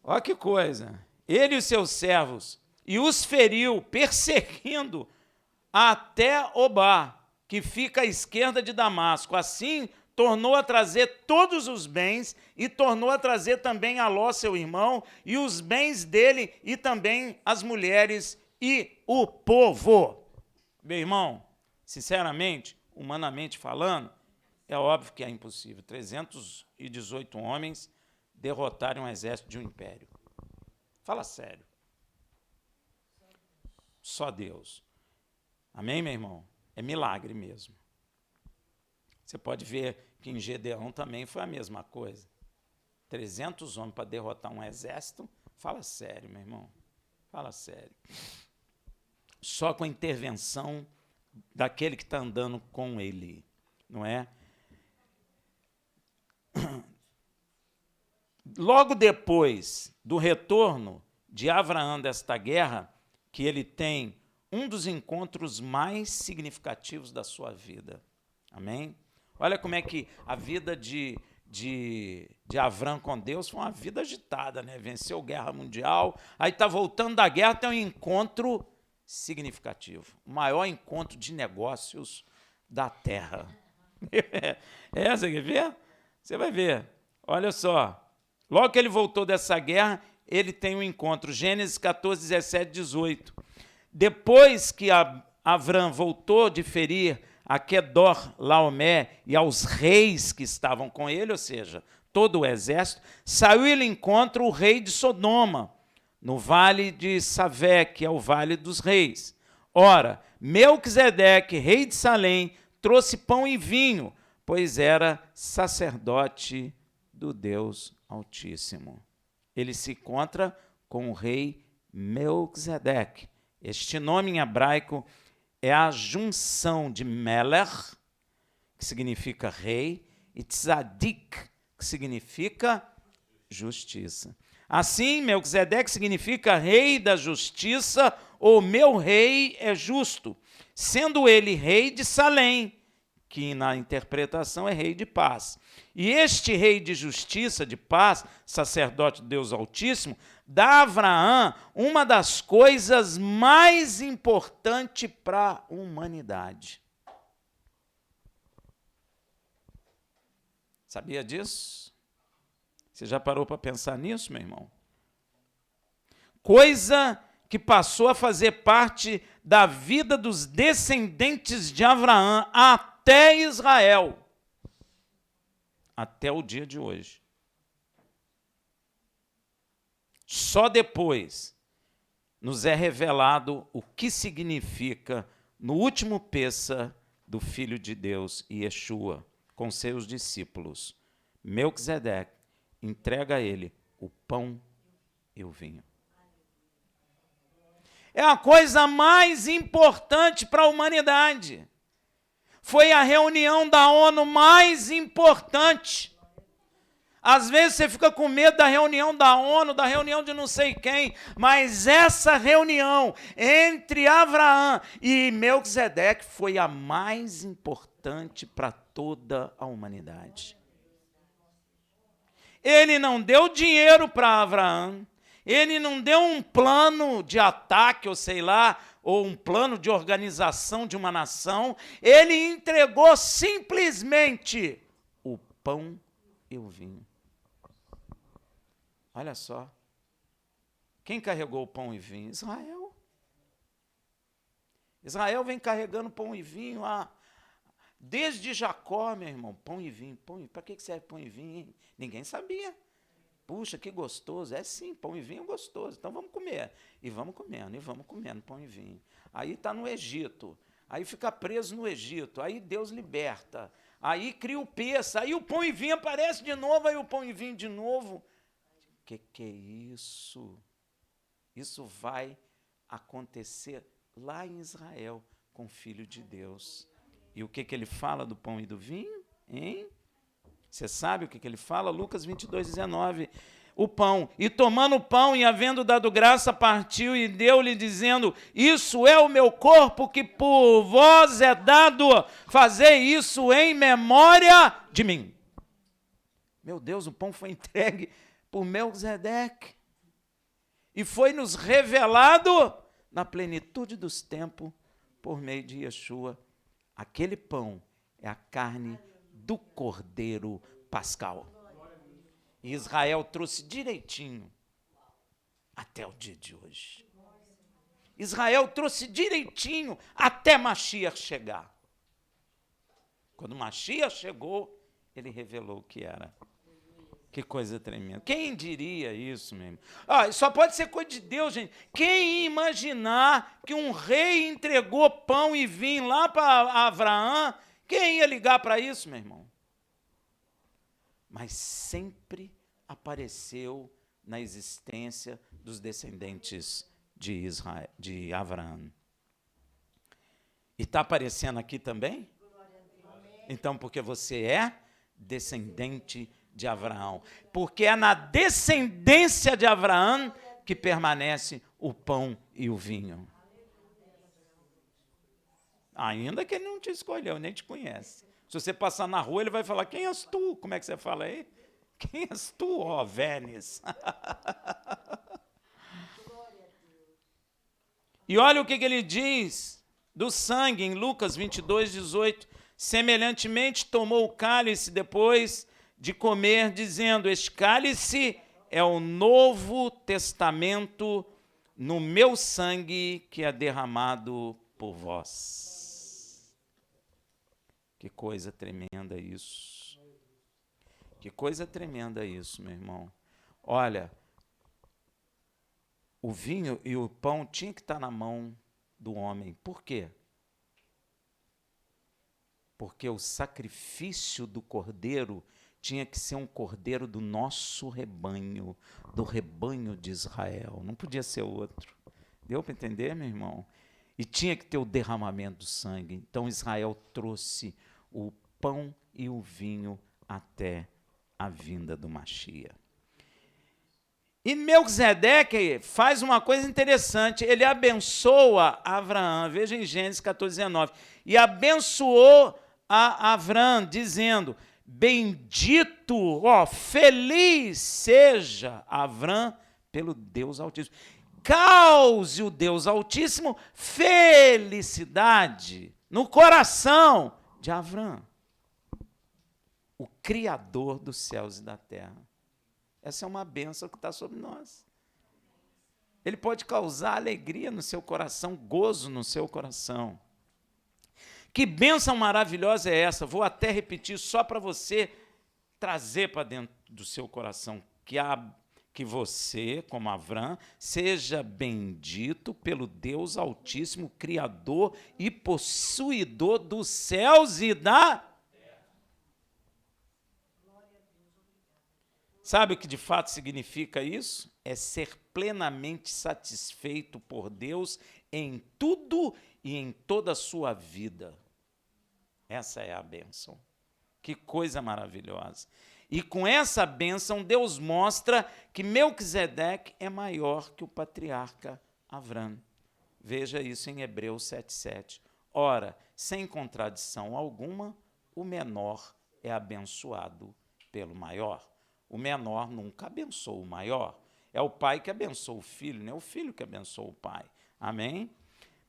Olha que coisa. Ele e os seus servos, e os feriu, perseguindo até Obá, que fica à esquerda de Damasco. Assim, tornou a trazer todos os bens, e tornou a trazer também a Ló, seu irmão, e os bens dele, e também as mulheres e o povo. Meu irmão, sinceramente, humanamente falando, é óbvio que é impossível 318 homens derrotarem um exército de um império. Fala sério. Só Deus. Amém, meu irmão? É milagre mesmo. Você pode ver que em Gedeão também foi a mesma coisa. 300 homens para derrotar um exército. Fala sério, meu irmão. Fala sério. Só com a intervenção daquele que está andando com ele, não é? Logo depois do retorno de Abraão desta guerra, que ele tem um dos encontros mais significativos da sua vida. Amém? Olha como é que a vida de Abraão com Deus foi uma vida agitada, né? Venceu a guerra mundial, aí está voltando da guerra, tem um encontro significativo, o maior encontro de negócios da terra. Você quer ver? Você vai ver. Olha só. Logo que ele voltou dessa guerra, ele tem um encontro. Gênesis 14, 17, 18. Depois que Avrão voltou de ferir a Gedor-Laomer e aos reis que estavam com ele, ou seja, todo o exército, saiu ele encontra o rei de Sodoma, no vale de Savé, que é o vale dos reis. Ora, Melquisedeque, rei de Salém, trouxe pão e vinho, pois era sacerdote do Deus Altíssimo. Ele se encontra com o rei Melquisedeque. Este nome em hebraico é a junção de Melech, que significa rei, e Tzadik, que significa justiça. Assim, Melquisedeque significa rei da justiça, ou meu rei é justo, sendo ele rei de Salém, que na interpretação é rei de paz. E este rei de justiça, de paz, sacerdote de Deus Altíssimo, dá a Abraão uma das coisas mais importantes para a humanidade. Sabia disso? Você já parou para pensar nisso, meu irmão? Coisa que passou a fazer parte da vida dos descendentes de Abraão até Israel, até o dia de hoje. Só depois nos é revelado o que significa, no último Pêssar do Filho de Deus, Yeshua, com seus discípulos. Melquisedeque entrega a ele o pão e o vinho. É a coisa mais importante para a humanidade. Foi a reunião da ONU mais importante. Às vezes você fica com medo da reunião da ONU, da reunião de não sei quem, mas essa reunião entre Abraão e Melquisedeque foi a mais importante para toda a humanidade. Ele não deu dinheiro para Abraão, ele não deu um plano de ataque, ou sei lá, ou um plano de organização de uma nação, ele entregou simplesmente o pão e o vinho. Olha só, quem carregou o pão e vinho? Israel. Israel vem carregando pão e vinho desde Jacó, meu irmão. Pão e vinho. Para que serve pão e vinho, hein? Ninguém sabia. Puxa, que gostoso. É sim, pão e vinho é gostoso. Então vamos comer. E vamos comendo pão e vinho. Aí está no Egito. Aí fica preso no Egito. Aí Deus liberta. Aí cria o Pêssar. Aí o pão e vinho aparece de novo. Aí o pão e vinho de novo. Que é isso? Isso vai acontecer lá em Israel com o Filho de Deus. E o que ele fala do pão e do vinho? Hein? Você sabe o que ele fala? Lucas 22:19. O pão. E tomando o pão e havendo dado graça, partiu e deu-lhe, dizendo: isso é o meu corpo que por vós é dado. Fazei isso em memória de mim. Meu Deus, o pão foi entregue por Melquisedeque. E foi nos revelado na plenitude dos tempos por meio de Yeshua. Aquele pão é a carne do Cordeiro Pascal. E Israel trouxe direitinho até o dia de hoje. Israel trouxe direitinho até Mashiach chegar. Quando Mashiach chegou, ele revelou o que era. Que coisa tremenda. Quem diria isso mesmo? Só pode ser coisa de Deus, gente. Quem ia imaginar que um rei entregou pão e vinho lá para Abraão? Quem ia ligar para isso, meu irmão? Mas sempre apareceu na existência dos descendentes de Abraão. E está aparecendo aqui também? Então, porque você é descendente de Abraão. Porque é na descendência de Abraão que permanece o pão e o vinho. Ainda que ele não te escolheu, nem te conhece. Se você passar na rua, ele vai falar: quem és tu? Como é que você fala aí? Quem és tu, ó Vênis? E olha o que ele diz do sangue em Lucas 22:18. Semelhantemente, tomou o cálice depois de comer, dizendo: este cálice é o novo testamento no meu sangue que é derramado por vós. Que coisa tremenda isso. Que coisa tremenda isso, meu irmão. Olha, o vinho e o pão tinham que estar na mão do homem. Por quê? Porque o sacrifício do cordeiro tinha que ser um cordeiro do nosso rebanho, do rebanho de Israel. Não podia ser outro. Deu para entender, meu irmão? E tinha que ter o derramamento do sangue. Então Israel trouxe o pão e o vinho até a vinda do Mashiach. E Melquisedeque faz uma coisa interessante. Ele abençoa Abraão. Veja em Gênesis 14:19. E abençoou a Abraão, dizendo: bendito, feliz seja Abraão pelo Deus Altíssimo. Cause o Deus Altíssimo felicidade no coração de Abraão, o Criador dos céus e da terra. Essa é uma bênção que está sobre nós. Ele pode causar alegria no seu coração, gozo no seu coração. Que bênção maravilhosa é essa? Vou até repetir só para você trazer para dentro do seu coração. Que você, como Avram, seja bendito pelo Deus Altíssimo, Criador e possuidor dos céus e da... Sabe o que de fato significa isso? É ser plenamente satisfeito por Deus em tudo e em toda a sua vida. Essa é a bênção. Que coisa maravilhosa. E com essa bênção, Deus mostra que Melquisedeque é maior que o patriarca Avram. Veja isso em Hebreus 7,7. Ora, sem contradição alguma, o menor é abençoado pelo maior. O menor nunca abençoa o maior. É o pai que abençoa o filho, não é o filho que abençoa o pai. Amém?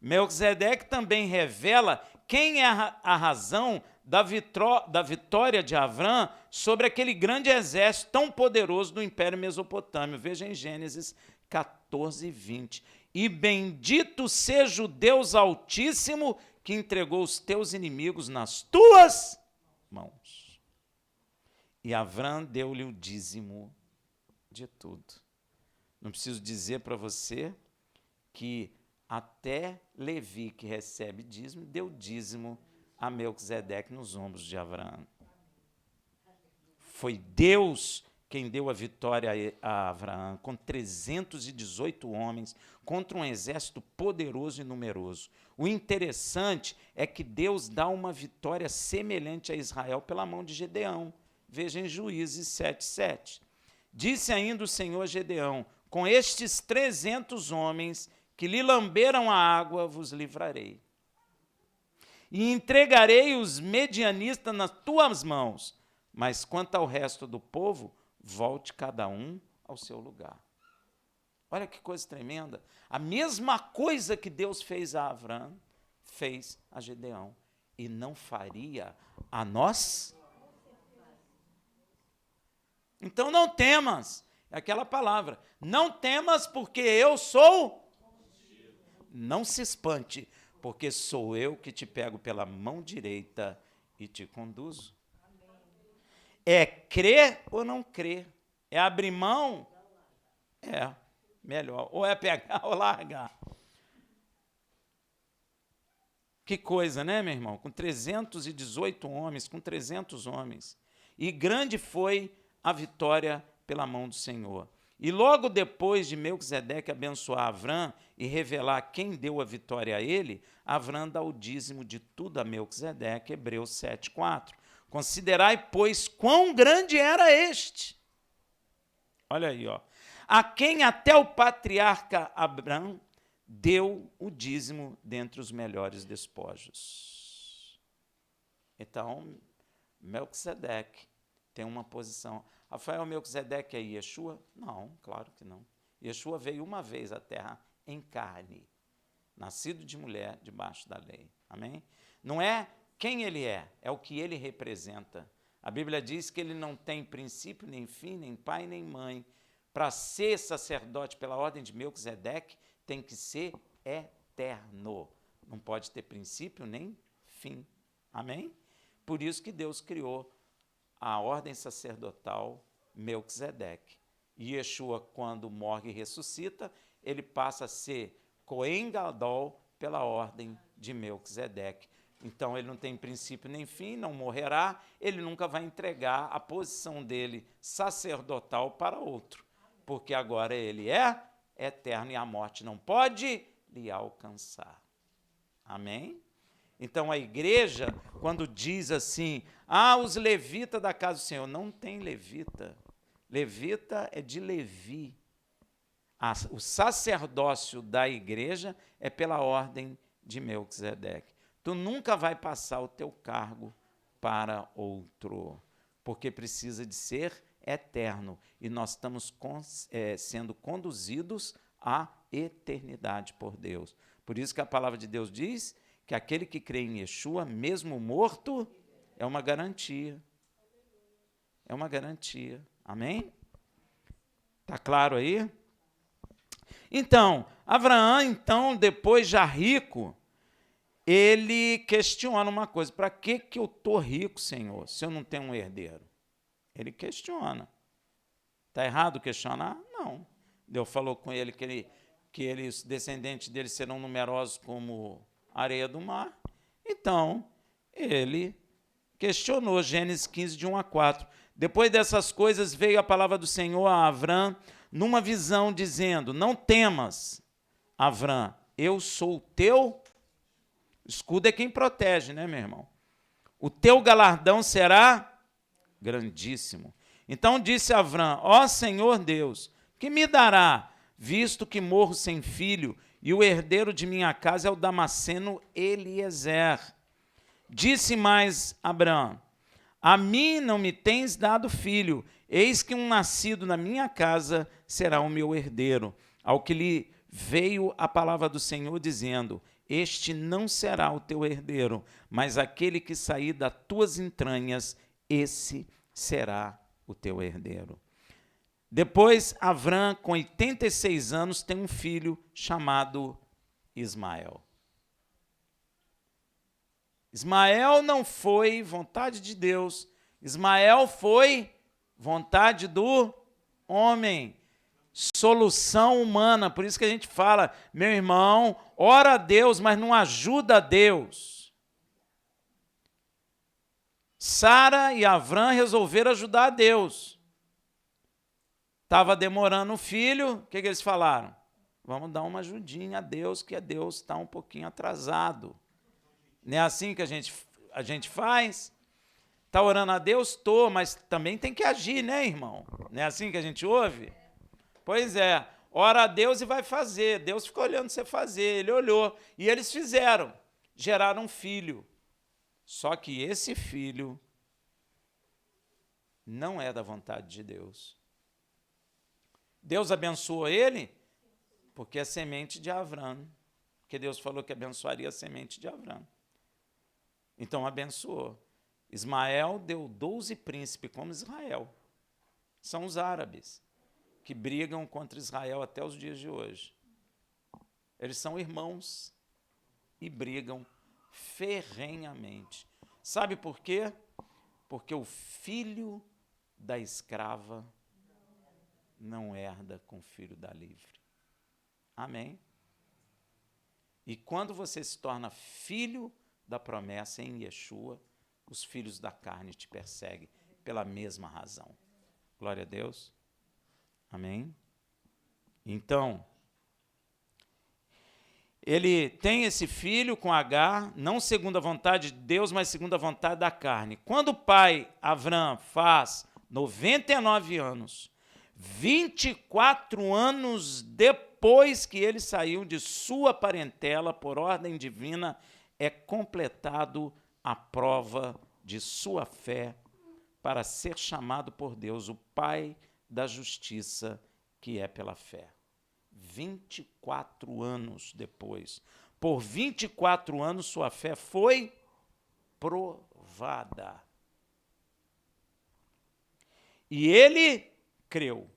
Melquisedeque também revela quem é a razão da vitória de Avram sobre aquele grande exército tão poderoso do Império Mesopotâmio. Veja em Gênesis 14, 20. E bendito seja o Deus Altíssimo que entregou os teus inimigos nas tuas mãos. E Avram deu-lhe o dízimo de tudo. Não preciso dizer para você que até Levi, que recebe dízimo, deu dízimo a Melquisedeque nos ombros de Avram. Foi Deus quem deu a vitória a Avram, com 318 homens, contra um exército poderoso e numeroso. O interessante é que Deus dá uma vitória semelhante a Israel pela mão de Gedeão. Veja em Juízes 7,7. Disse ainda o Senhor a Gedeão: com estes 300 homens que lhe lamberam a água, vos livrarei. E entregarei os medianistas nas tuas mãos. Mas quanto ao resto do povo, volte cada um ao seu lugar. Olha que coisa tremenda. A mesma coisa que Deus fez a Avram, fez a Gedeão. E não faria a nós? Então não temas. É aquela palavra. Não temas porque eu sou... Não se espante, porque sou eu que te pego pela mão direita e te conduzo. É crer ou não crer? É abrir mão? É, melhor. Ou é pegar ou largar. Que coisa, né, meu irmão? Com 318 homens, com 300 homens. E grande foi a vitória pela mão do Senhor. E logo depois de Melquisedeque abençoar Avram e revelar quem deu a vitória a ele, Avram dá o dízimo de tudo a Melquisedeque, Hebreus 7,4. Considerai, pois, quão grande era este. Olha aí, ó. A quem até o patriarca Abrão deu o dízimo dentre os melhores despojos. Então, Melquisedeque tem uma posição. Rafael, Melquisedeque é Yeshua? Não, claro que não. Yeshua veio uma vez à terra em carne, nascido de mulher, debaixo da lei. Amém? Não é quem ele é o que ele representa. A Bíblia diz que ele não tem princípio, nem fim, nem pai, nem mãe. Para ser sacerdote pela ordem de Melquisedeque, tem que ser eterno. Não pode ter princípio nem fim. Amém? Por isso que Deus criou a ordem sacerdotal Melquisedeque. E Yeshua, quando morre e ressuscita, ele passa a ser Cohen Gadol pela ordem de Melquisedeque. Então, ele não tem princípio nem fim, não morrerá, ele nunca vai entregar a posição dele sacerdotal para outro, porque agora ele é eterno e a morte não pode lhe alcançar. Amém? Então, a igreja, quando diz assim, os levitas da casa do Senhor, não tem levita. Levita é de Levi. O sacerdócio da igreja é pela ordem de Melquisedeque. Tu nunca vai passar o teu cargo para outro, porque precisa de ser eterno. E nós estamos sendo conduzidos à eternidade por Deus. Por isso que a palavra de Deus diz que aquele que crê em Yeshua, mesmo morto, é uma garantia. É uma garantia. Amém? Está claro aí? Então, Abraão, depois já rico, ele questiona uma coisa: para que eu estou rico, Senhor, se eu não tenho um herdeiro? Ele questiona. Está errado questionar? Não. Deus falou com ele que os descendentes dele serão numerosos como a areia do mar. Então, ele questionou. Gênesis 15, de 1 a 4. Depois dessas coisas, veio a palavra do Senhor a Abrão numa visão, dizendo: não temas, Abrão, eu sou o teu escudo, é quem protege, né, meu irmão? O teu galardão será grandíssimo. Então disse Abrão: ó Senhor Deus, que me dará, visto que morro sem filho, e o herdeiro de minha casa é o Damasceno Eliezer? Disse mais Abrão: a mim não me tens dado filho, eis que um nascido na minha casa será o meu herdeiro. Ao que lhe veio a palavra do Senhor, dizendo: este não será o teu herdeiro, mas aquele que sair das tuas entranhas, esse será o teu herdeiro. Depois, Abrão, com 86 anos, tem um filho chamado Ismael. Ismael não foi vontade de Deus, Ismael foi vontade do homem, solução humana. Por isso que a gente fala: meu irmão, ora a Deus, mas não ajuda a Deus. Sara e Abrão resolveram ajudar a Deus. Estava demorando o filho, o que eles falaram? Vamos dar uma ajudinha a Deus, que Deus está um pouquinho atrasado. Não é assim que a gente faz? Está orando a Deus? Estou, mas também tem que agir, né, irmão? Não é assim que a gente ouve? Pois é, ora a Deus e vai fazer. Deus ficou olhando você fazer, ele olhou. E eles fizeram, geraram um filho. Só que esse filho não é da vontade de Deus. Deus abençoou ele porque é semente de Abrão. Porque Deus falou que abençoaria a semente de Abrão. Então abençoou. Ismael deu 12 príncipes como Israel. São os árabes que brigam contra Israel até os dias de hoje. Eles são irmãos e brigam ferrenhamente. Sabe por quê? Porque o filho da escrava não herda com o filho da livre. Amém? E quando você se torna filho da promessa em Yeshua, os filhos da carne te perseguem pela mesma razão. Glória a Deus. Amém? Então, ele tem esse filho com Agar, não segundo a vontade de Deus, mas segundo a vontade da carne. Quando o pai, Abrão, faz 99 anos, 24 anos depois que ele saiu de sua parentela, por ordem divina, é completado a prova de sua fé para ser chamado por Deus o Pai da justiça, que é pela fé. 24 anos depois. Por 24 anos sua fé foi provada. E ele creu.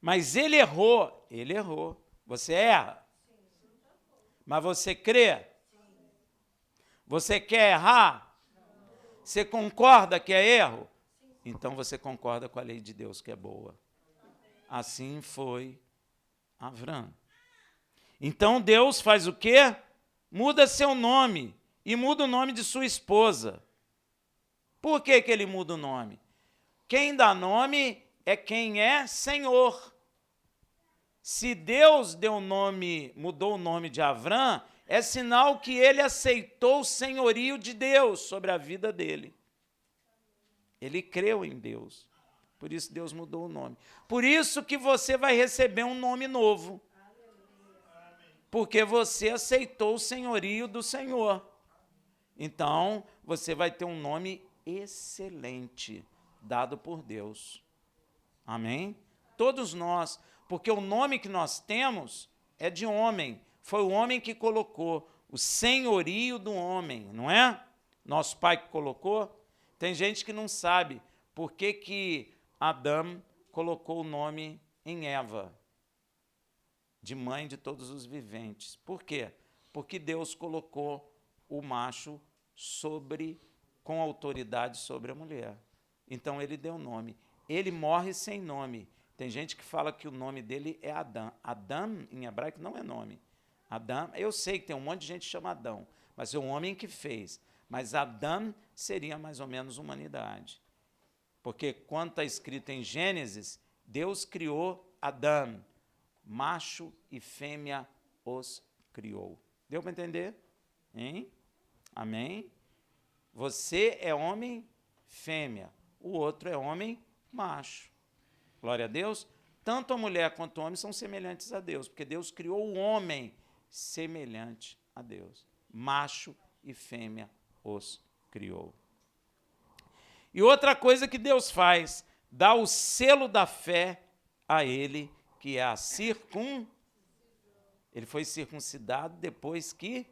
Mas ele errou. Ele errou. Você erra? Mas você crê? Você quer errar? Você concorda que é erro? Então você concorda com a lei de Deus, que é boa. Assim foi Abrão. Então Deus faz o quê? Muda seu nome e muda o nome de sua esposa. Por que ele muda o nome? Quem dá nome é quem é Senhor. Se Deus deu nome, mudou o nome de Abrão, é sinal que ele aceitou o senhorio de Deus sobre a vida dele. Ele creu em Deus. Por isso Deus mudou o nome. Por isso que você vai receber um nome novo. Porque você aceitou o senhorio do Senhor. Então, você vai ter um nome excelente, dado por Deus. Amém? Todos nós, porque o nome que nós temos é de homem. Foi o homem que colocou, o senhorio do homem, não é? Nosso pai que colocou. Tem gente que não sabe por que Adão colocou o nome em Eva. de mãe de todos os viventes. Por quê? Porque Deus colocou o macho com autoridade sobre a mulher. Então ele deu nome. Ele morre sem nome. Tem gente que fala que o nome dele é Adão. Adão, em hebraico, não é nome. Adão, eu sei que tem um monte de gente que chama Adão, mas é o homem que fez. Mas Adão seria mais ou menos humanidade. Porque quando está escrito em Gênesis, Deus criou Adão, macho e fêmea os criou. Deu para entender? Hein? Amém? Você é homem, fêmea. O outro é homem, macho. Glória a Deus. Tanto a mulher quanto o homem são semelhantes a Deus, porque Deus criou o homem semelhante a Deus. Macho e fêmea os criou. E outra coisa que Deus faz, dá o selo da fé a ele, que é a Ele foi circuncidado depois que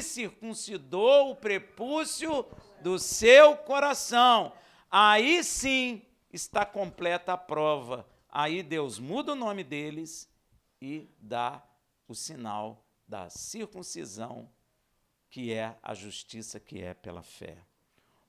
circuncidou o prepúcio do seu coração. Aí sim está completa a prova. Aí Deus muda o nome deles e dá o sinal da circuncisão, que é a justiça que é pela fé.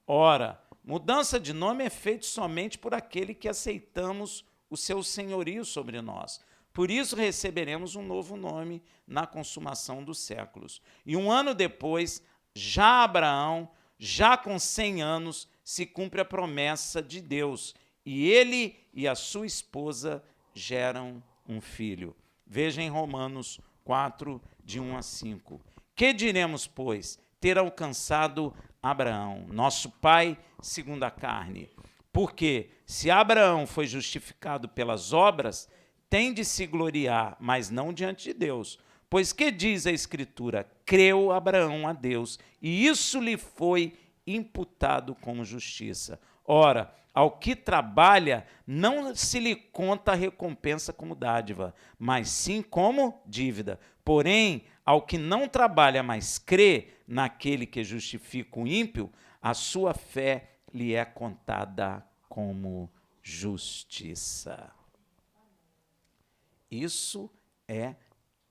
Ora, mudança de nome é feita somente por aquele que aceitamos o seu senhorio sobre nós. Por isso receberemos um novo nome na consumação dos séculos. E um ano depois, já Abraão, já com 100 anos, se cumpre a promessa de Deus. E ele e a sua esposa geram um filho. Veja em Romanos 4, de 1 a 5. Que diremos, pois, ter alcançado Abraão, nosso pai segundo a carne? Porque se Abraão foi justificado pelas obras, tem de se gloriar, mas não diante de Deus. Pois que diz a Escritura? Creu Abraão a Deus, e isso lhe foi imputado como justiça. Ora, ao que trabalha, não se lhe conta a recompensa como dádiva, mas sim como dívida. Porém, ao que não trabalha, mas crê naquele que justifica o ímpio, a sua fé lhe é contada como justiça. Isso é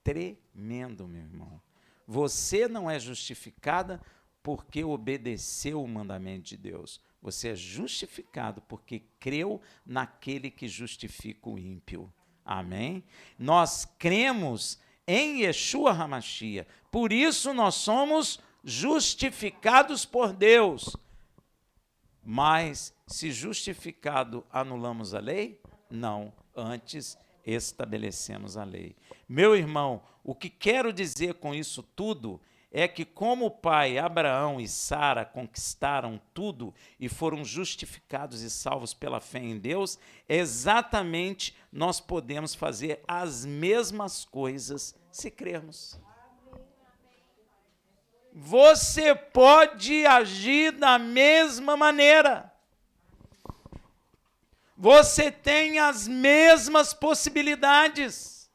tremendo, meu irmão. Você não é justificada porque obedeceu o mandamento de Deus. Você é justificado porque creu naquele que justifica o ímpio. Amém? Nós cremos em Yeshua HaMashiach. Por isso nós somos justificados por Deus. Mas, se justificado, anulamos a lei? Não. Antes, estabelecemos a lei. Meu irmão, o que quero dizer com isso tudo é que como o pai Abraão e Sara conquistaram tudo e foram justificados e salvos pela fé em Deus, exatamente nós podemos fazer as mesmas coisas se crermos. Você pode agir da mesma maneira. Você tem as mesmas possibilidades.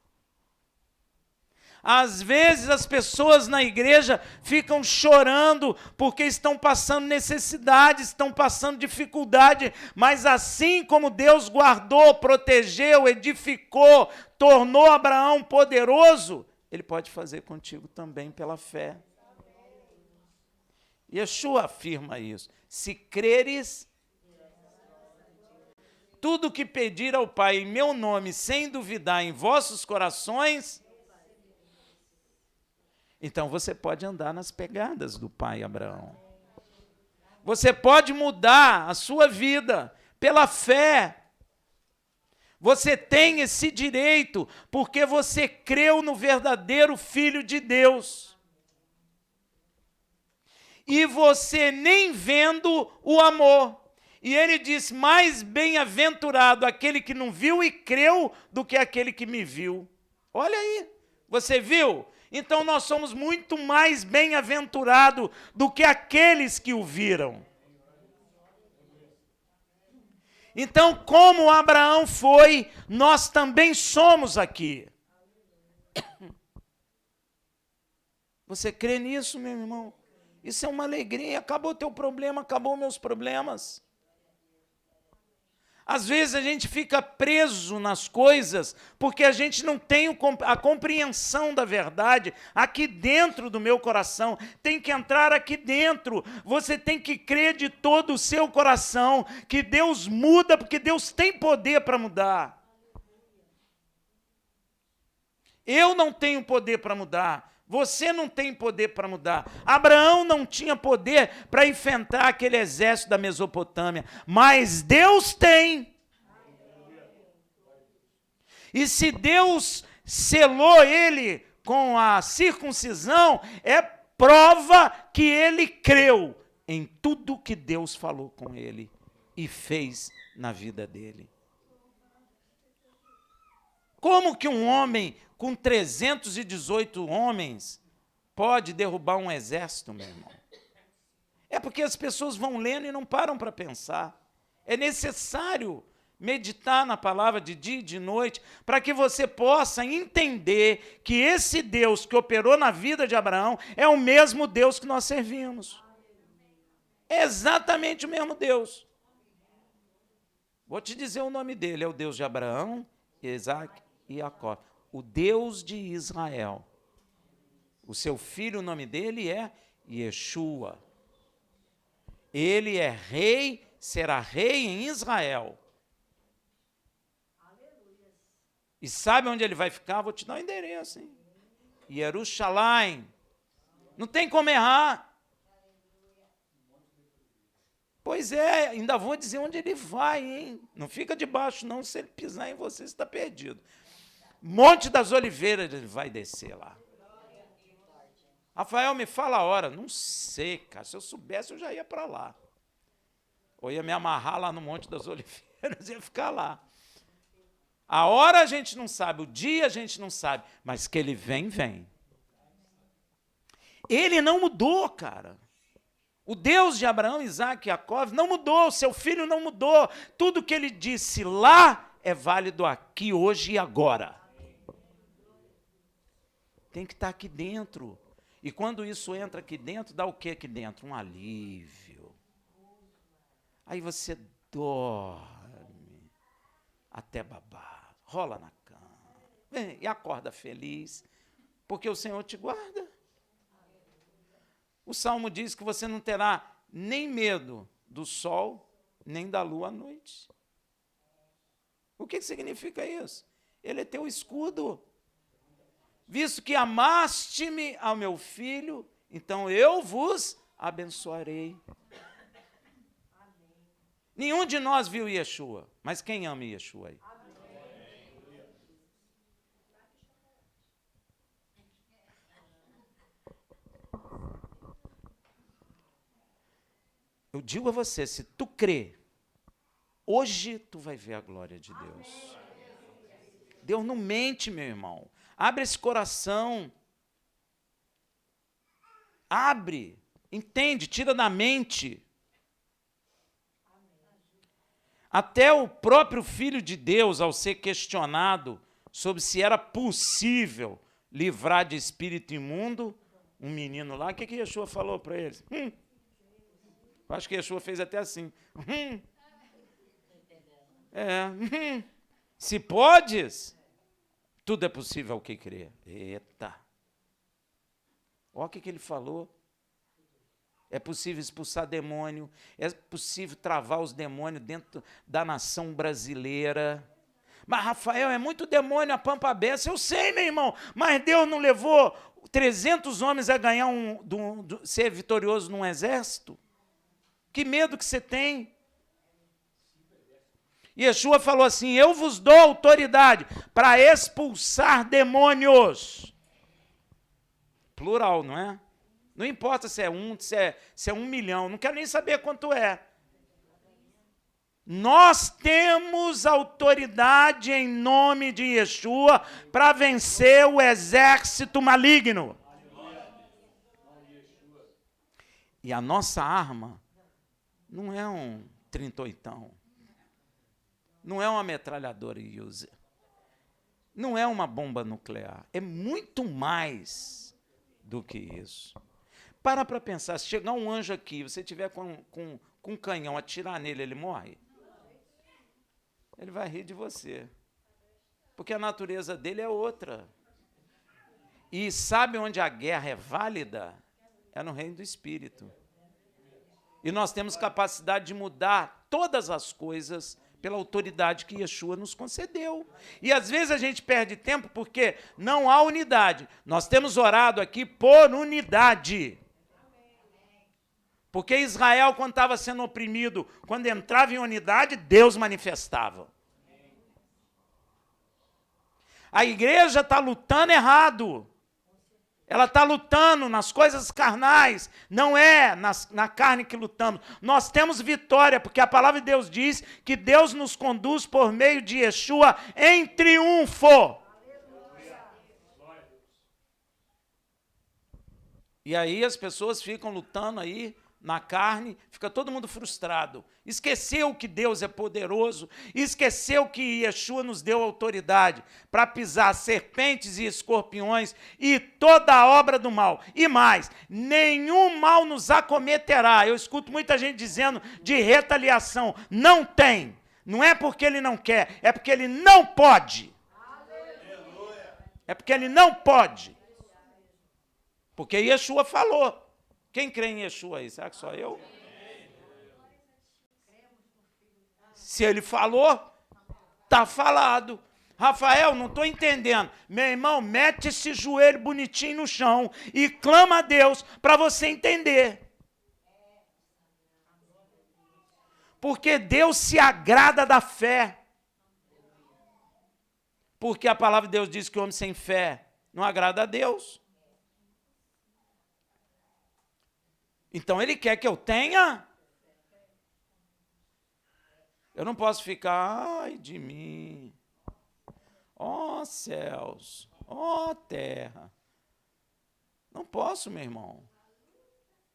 Às vezes as pessoas na igreja ficam chorando porque estão passando necessidade, estão passando dificuldade, mas assim como Deus guardou, protegeu, edificou, tornou Abraão poderoso, Ele pode fazer contigo também pela fé. Yeshua afirma isso. Se creres, tudo que pedir ao Pai em meu nome, sem duvidar em vossos corações, então você pode andar nas pegadas do pai Abraão. Você pode mudar a sua vida pela fé. Você tem esse direito porque você creu no verdadeiro Filho de Deus. E você nem vendo o amor. E ele diz, mais bem-aventurado aquele que não viu e creu do que aquele que me viu. Olha aí, você viu? Então nós somos muito mais bem-aventurados do que aqueles que o viram. Então, como Abraão foi, nós também somos aqui. Você crê nisso, meu irmão? Isso é uma alegria. Acabou o teu problema, acabou meus problemas. Às vezes a gente fica preso nas coisas porque a gente não tem a compreensão da verdade aqui dentro do meu coração. Tem que entrar aqui dentro. Você tem que crer de todo o seu coração que Deus muda, porque Deus tem poder para mudar. Eu não tenho poder para mudar. Você não tem poder para mudar. Abraão não tinha poder para enfrentar aquele exército da Mesopotâmia, mas Deus tem. E se Deus selou ele com a circuncisão, é prova que ele creu em tudo que Deus falou com ele e fez na vida dele. Como que um homem com 318 homens pode derrubar um exército, meu irmão? É porque as pessoas vão lendo e não param para pensar. É necessário meditar na palavra de dia e de noite para que você possa entender que esse Deus que operou na vida de Abraão é o mesmo Deus que nós servimos. É exatamente o mesmo Deus. Vou te dizer o nome dele, é o Deus de Abraão, Isaac e Jacó. O Deus de Israel. O seu filho, o nome dele é Yeshua. Ele é rei, será rei em Israel. E sabe onde ele vai ficar? Vou te dar o endereço, hein? Jerusalém. Não tem como errar. Pois é, ainda vou dizer onde ele vai, hein? Não fica debaixo, não. Se ele pisar em você, você está perdido. Monte das Oliveiras ele vai descer lá. Rafael, me fala a hora. Não sei, cara. Se eu soubesse, eu já ia para lá. Ou ia me amarrar lá no Monte das Oliveiras e ia ficar lá. A hora a gente não sabe, o dia a gente não sabe, mas que ele vem, vem. Ele não mudou, cara. O Deus de Abraão, Isaac e Jacó não mudou, seu filho não mudou. Tudo que ele disse lá é válido aqui, hoje e agora. Tem que estar aqui dentro. E quando isso entra aqui dentro, dá o que aqui dentro? Um alívio. Aí você dorme até babar, rola na cama e acorda feliz, porque o Senhor te guarda. O Salmo diz que você não terá nem medo do sol, nem da lua à noite. O que significa isso? Ele é teu escudo. Visto que amaste-me ao meu filho, então eu vos abençoarei. Nenhum de nós viu Yeshua, mas quem ama Yeshua aí? Eu digo a você, se tu crê, hoje tu vai ver a glória de Deus. Deus não mente, meu irmão. Abre esse coração. Abre. Entende, tira da mente. Até o próprio Filho de Deus, ao ser questionado sobre se era possível livrar de espírito imundo um menino lá, o que Yeshua falou para ele? Acho que Yeshua fez até assim. Se podes, tudo é possível ao que crer. Eita. Olha o que ele falou. É possível expulsar demônio, é possível travar os demônios dentro da nação brasileira. Mas, Rafael, é muito demônio a pampa aberta. Eu sei, meu irmão, mas Deus não levou 300 homens a ganhar ser vitorioso num exército? Que medo que você tem? Yeshua falou assim, eu vos dou autoridade para expulsar demônios. Plural, não é? Não importa se é se é 1 milhão, não quero nem saber quanto é. Nós temos autoridade em nome de Yeshua para vencer o exército maligno. E a nossa arma não é um 38ão. Não é uma metralhadora user. Não é uma bomba nuclear. É muito mais do que isso. Para pensar, se chegar um anjo aqui, você tiver com um canhão, atirar nele, ele morre? Ele vai rir de você. Porque a natureza dele é outra. E sabe onde a guerra é válida? É no reino do Espírito. E nós temos capacidade de mudar todas as coisas pela autoridade que Yeshua nos concedeu. E às vezes a gente perde tempo porque não há unidade. Nós temos orado aqui por unidade. Porque Israel, quando estava sendo oprimido, quando entrava em unidade, Deus manifestava. A igreja está lutando errado. Ela está lutando nas coisas carnais. Não é na carne que lutamos. Nós temos vitória, porque a palavra de Deus diz que Deus nos conduz por meio de Yeshua em triunfo. E aí as pessoas ficam lutando aí na carne, fica todo mundo frustrado. Esqueceu que Deus é poderoso, esqueceu que Yeshua nos deu autoridade para pisar serpentes e escorpiões e toda a obra do mal. E mais, nenhum mal nos acometerá. Eu escuto muita gente dizendo de retaliação. Não tem. Não é porque ele não quer, é porque ele não pode. É porque ele não pode. Porque Yeshua falou. Quem crê em Yeshua aí? Será que só eu? Se ele falou, está falado. Rafael, não estou entendendo. Meu irmão, mete esse joelho bonitinho no chão e clama a Deus para você entender. Porque Deus se agrada da fé. Porque a palavra de Deus diz que o homem sem fé não agrada a Deus. Então, ele quer que eu tenha. Eu não posso ficar, ai de mim, ó céus, ó terra. Não posso, meu irmão.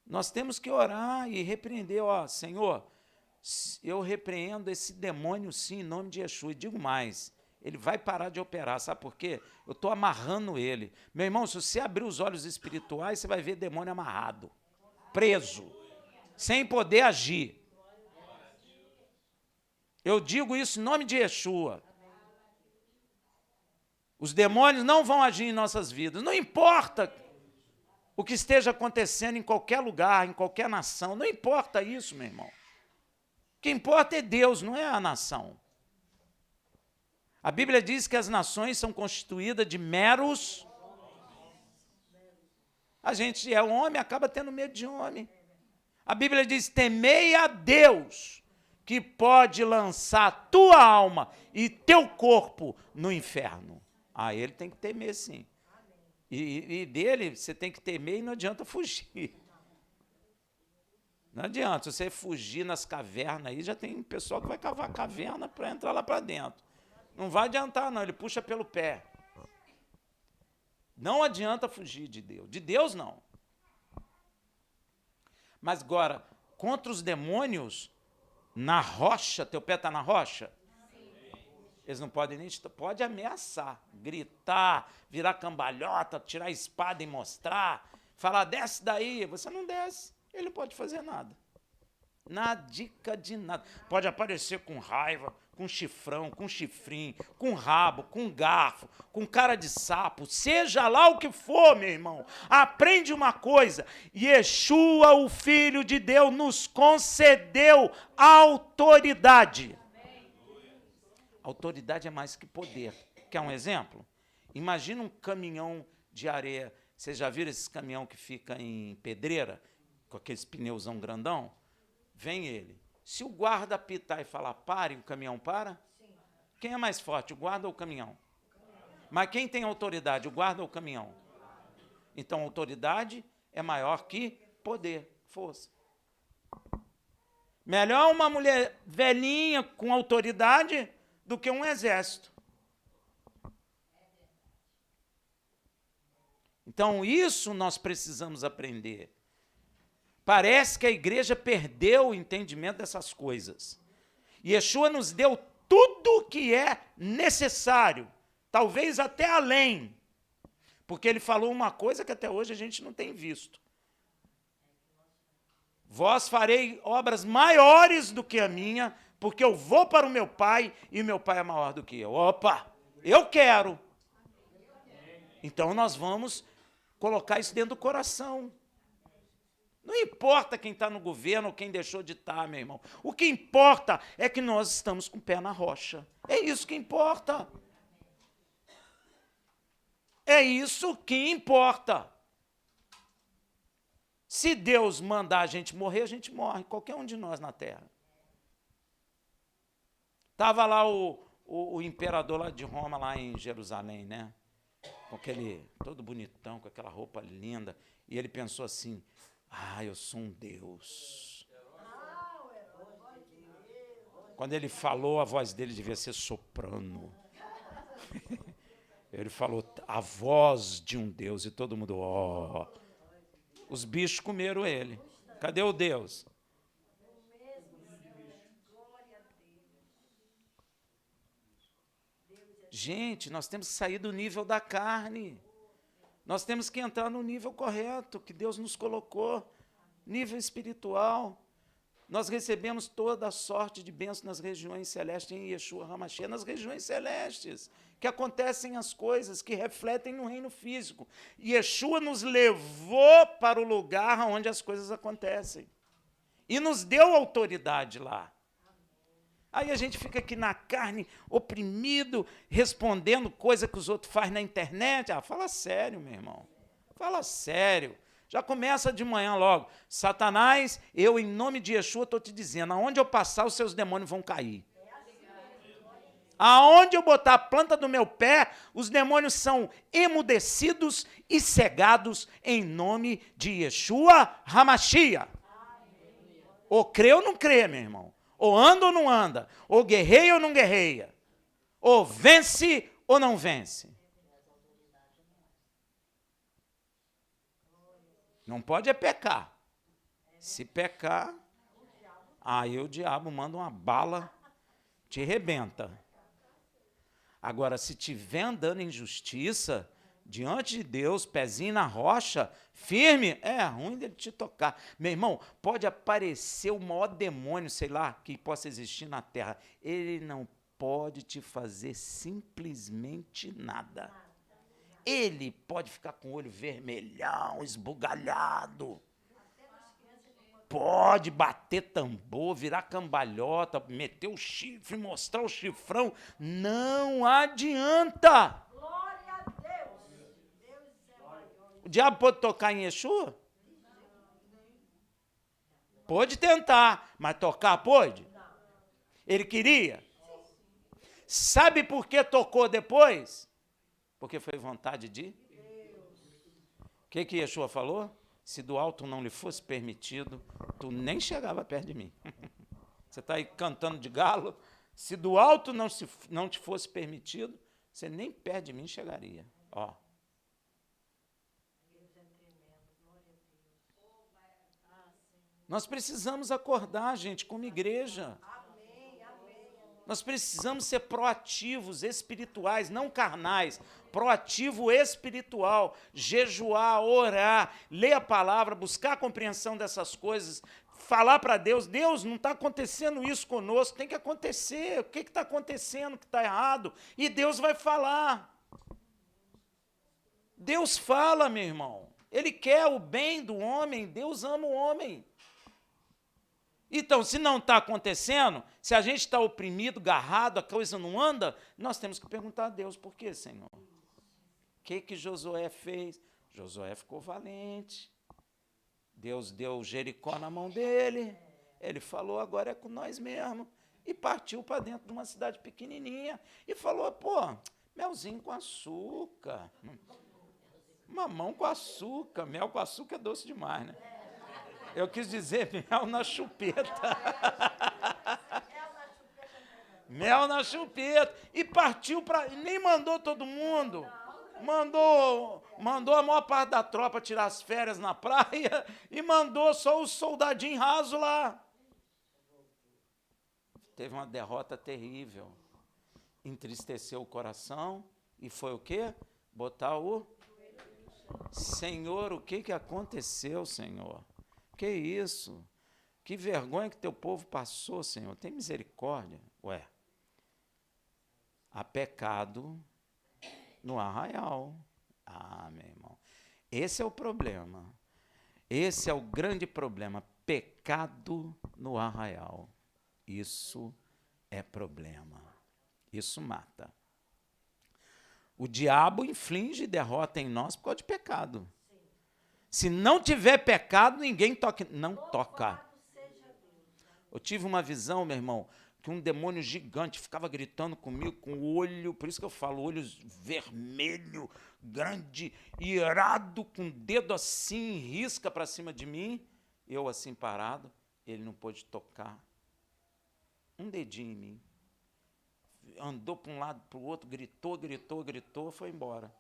Nós temos que orar e repreender, ó, Senhor, eu repreendo esse demônio sim, em nome de Yeshua. E digo mais, ele vai parar de operar, sabe por quê? Eu estou amarrando ele. Meu irmão, se você abrir os olhos espirituais, você vai ver demônio amarrado. Preso, sem poder agir. Eu digo isso em nome de Yeshua. Os demônios não vão agir em nossas vidas. Não importa o que esteja acontecendo em qualquer lugar, em qualquer nação. Não importa isso, meu irmão. O que importa é Deus, não é a nação. A Bíblia diz que as nações são constituídas de meros. A gente é homem, acaba tendo medo de homem. A Bíblia diz, temei a Deus, que pode lançar tua alma e teu corpo no inferno. Ah, ele tem que temer sim. E dele você tem que temer e não adianta fugir. Não adianta, se você fugir nas cavernas aí, já tem pessoal que vai cavar caverna para entrar lá para dentro. Não vai adiantar não, ele puxa pelo pé. Não adianta fugir de Deus. De Deus, não. Mas agora, contra os demônios, na rocha, teu pé está na rocha? Sim. Eles não podem nem... Pode ameaçar, gritar, virar cambalhota, tirar a espada e mostrar, falar, desce daí. Você não desce. Ele não pode fazer nada. Nadica de nada. Pode aparecer com raiva, com chifrão, com chifrinho, com rabo, com garfo, com cara de sapo, seja lá o que for, meu irmão. Aprende uma coisa, Yeshua, o Filho de Deus, nos concedeu autoridade. Autoridade é mais que poder. Quer um exemplo? Imagina um caminhão de areia. Vocês já viram esses caminhão que fica em pedreira, com aqueles pneuzão grandão? Vem ele. Se o guarda apitar e falar pare, o caminhão para? Sim. Quem é mais forte, o guarda ou o caminhão? Mas quem tem autoridade, o guarda ou o caminhão? Então, autoridade é maior que poder, força. Melhor uma mulher velhinha com autoridade do que um exército. Então, isso nós precisamos aprender. Parece que a igreja perdeu o entendimento dessas coisas. Yeshua nos deu tudo o que é necessário, talvez até além, porque ele falou uma coisa que até hoje a gente não tem visto. Vós farei obras maiores do que a minha, porque eu vou para o meu pai e o meu pai é maior do que eu. Opa, eu quero. Então nós vamos colocar isso dentro do coração. Não importa quem está no governo ou quem deixou de estar, meu irmão. O que importa é que nós estamos com o pé na rocha. É isso que importa. É isso que importa. Se Deus mandar a gente morre, qualquer um de nós na terra. Estava lá o imperador lá de Roma, lá em Jerusalém, né? Com aquele, todo bonitão, com aquela roupa linda. E ele pensou assim, eu sou um Deus. Quando ele falou, a voz dele devia ser soprano. Ele falou, a voz de um Deus, e todo mundo, ó. Os bichos comeram ele. Cadê o Deus? Gente, nós temos que sair do nível da carne. Nós temos que entrar no nível correto que Deus nos colocou, nível espiritual. Nós recebemos toda a sorte de bênçãos nas regiões celestes, em Yeshua HaMashiach, nas regiões celestes, que acontecem as coisas, que refletem no reino físico. Yeshua nos levou para o lugar onde as coisas acontecem. E nos deu autoridade lá. Aí a gente fica aqui na carne, oprimido, respondendo coisa que os outros fazem na internet. Fala sério, meu irmão. Fala sério. Já começa de manhã logo. Satanás, eu, em nome de Yeshua, estou te dizendo, aonde eu passar, os seus demônios vão cair. Aonde eu botar a planta do meu pé, os demônios são emudecidos e cegados em nome de Yeshua HaMashiach. Ou crê ou não crê, meu irmão. Ou anda ou não anda. Ou guerreia ou não guerreia. Ou vence ou não vence. Não pode pecar. Se pecar, aí o diabo manda uma bala, te rebenta. Agora, se estiver andando em justiça, diante de Deus, pezinho na rocha, firme, é ruim dele te tocar. Meu irmão, pode aparecer o maior demônio, sei lá, que possa existir na terra. Ele não pode te fazer simplesmente nada. Ele pode ficar com o olho vermelhão, esbugalhado. Pode bater tambor, virar cambalhota, meter o chifre, mostrar o chifrão. Não adianta. Glória a Deus. Deus é maior. O diabo pode tocar em Yeshua? Pode tentar, mas tocar pode? Ele queria? Sabe por que tocou depois? Porque foi vontade de Deus. O que Yeshua falou? Se do alto não lhe fosse permitido, tu nem chegava perto de mim. Você está aí cantando de galo. Se do alto não te fosse permitido, você nem perto de mim chegaria. Ó. Nós precisamos acordar, gente, como igreja. Nós precisamos ser proativos, espirituais, não carnais. Proativo espiritual, jejuar, orar, ler a palavra, buscar a compreensão dessas coisas, falar para Deus, Deus, não está acontecendo isso conosco, tem que acontecer, o que está acontecendo que está errado? E Deus vai falar. Deus fala, meu irmão, Ele quer o bem do homem, Deus ama o homem. Então, se não está acontecendo, se a gente está oprimido, garrado, a coisa não anda, nós temos que perguntar a Deus, por quê, Senhor? O que Josué fez? Josué ficou valente. Deus deu Jericó na mão dele. Ele falou, agora é com nós mesmo. E partiu para dentro de uma cidade pequenininha. E falou, melzinho com açúcar. Mamão com açúcar. Mel com açúcar é doce demais, né? Eu quis dizer mel na chupeta. Mel na chupeta. E partiu para... Nem mandou todo mundo. Mandou a maior parte da tropa tirar as férias na praia e mandou só os soldadinhos rasos lá. Teve uma derrota terrível. Entristeceu o coração e foi o quê? Botar o... Senhor, o que aconteceu, Senhor? Que isso? Que vergonha que teu povo passou, Senhor. Tem misericórdia. Ué, há pecado no arraial. Ah, meu irmão. Esse é o problema. Esse é o grande problema. Pecado no arraial. Isso é problema. Isso mata. O diabo inflige derrota em nós por causa de pecado. Se não tiver pecado, ninguém toca. Não toca. Eu tive uma visão, meu irmão, que um demônio gigante ficava gritando comigo com o olho, por isso que eu falo, olho vermelho, grande, irado, com o dedo assim, risca para cima de mim, eu assim parado, ele não pôde tocar um dedinho em mim. Andou para um lado, para o outro, gritou, foi embora.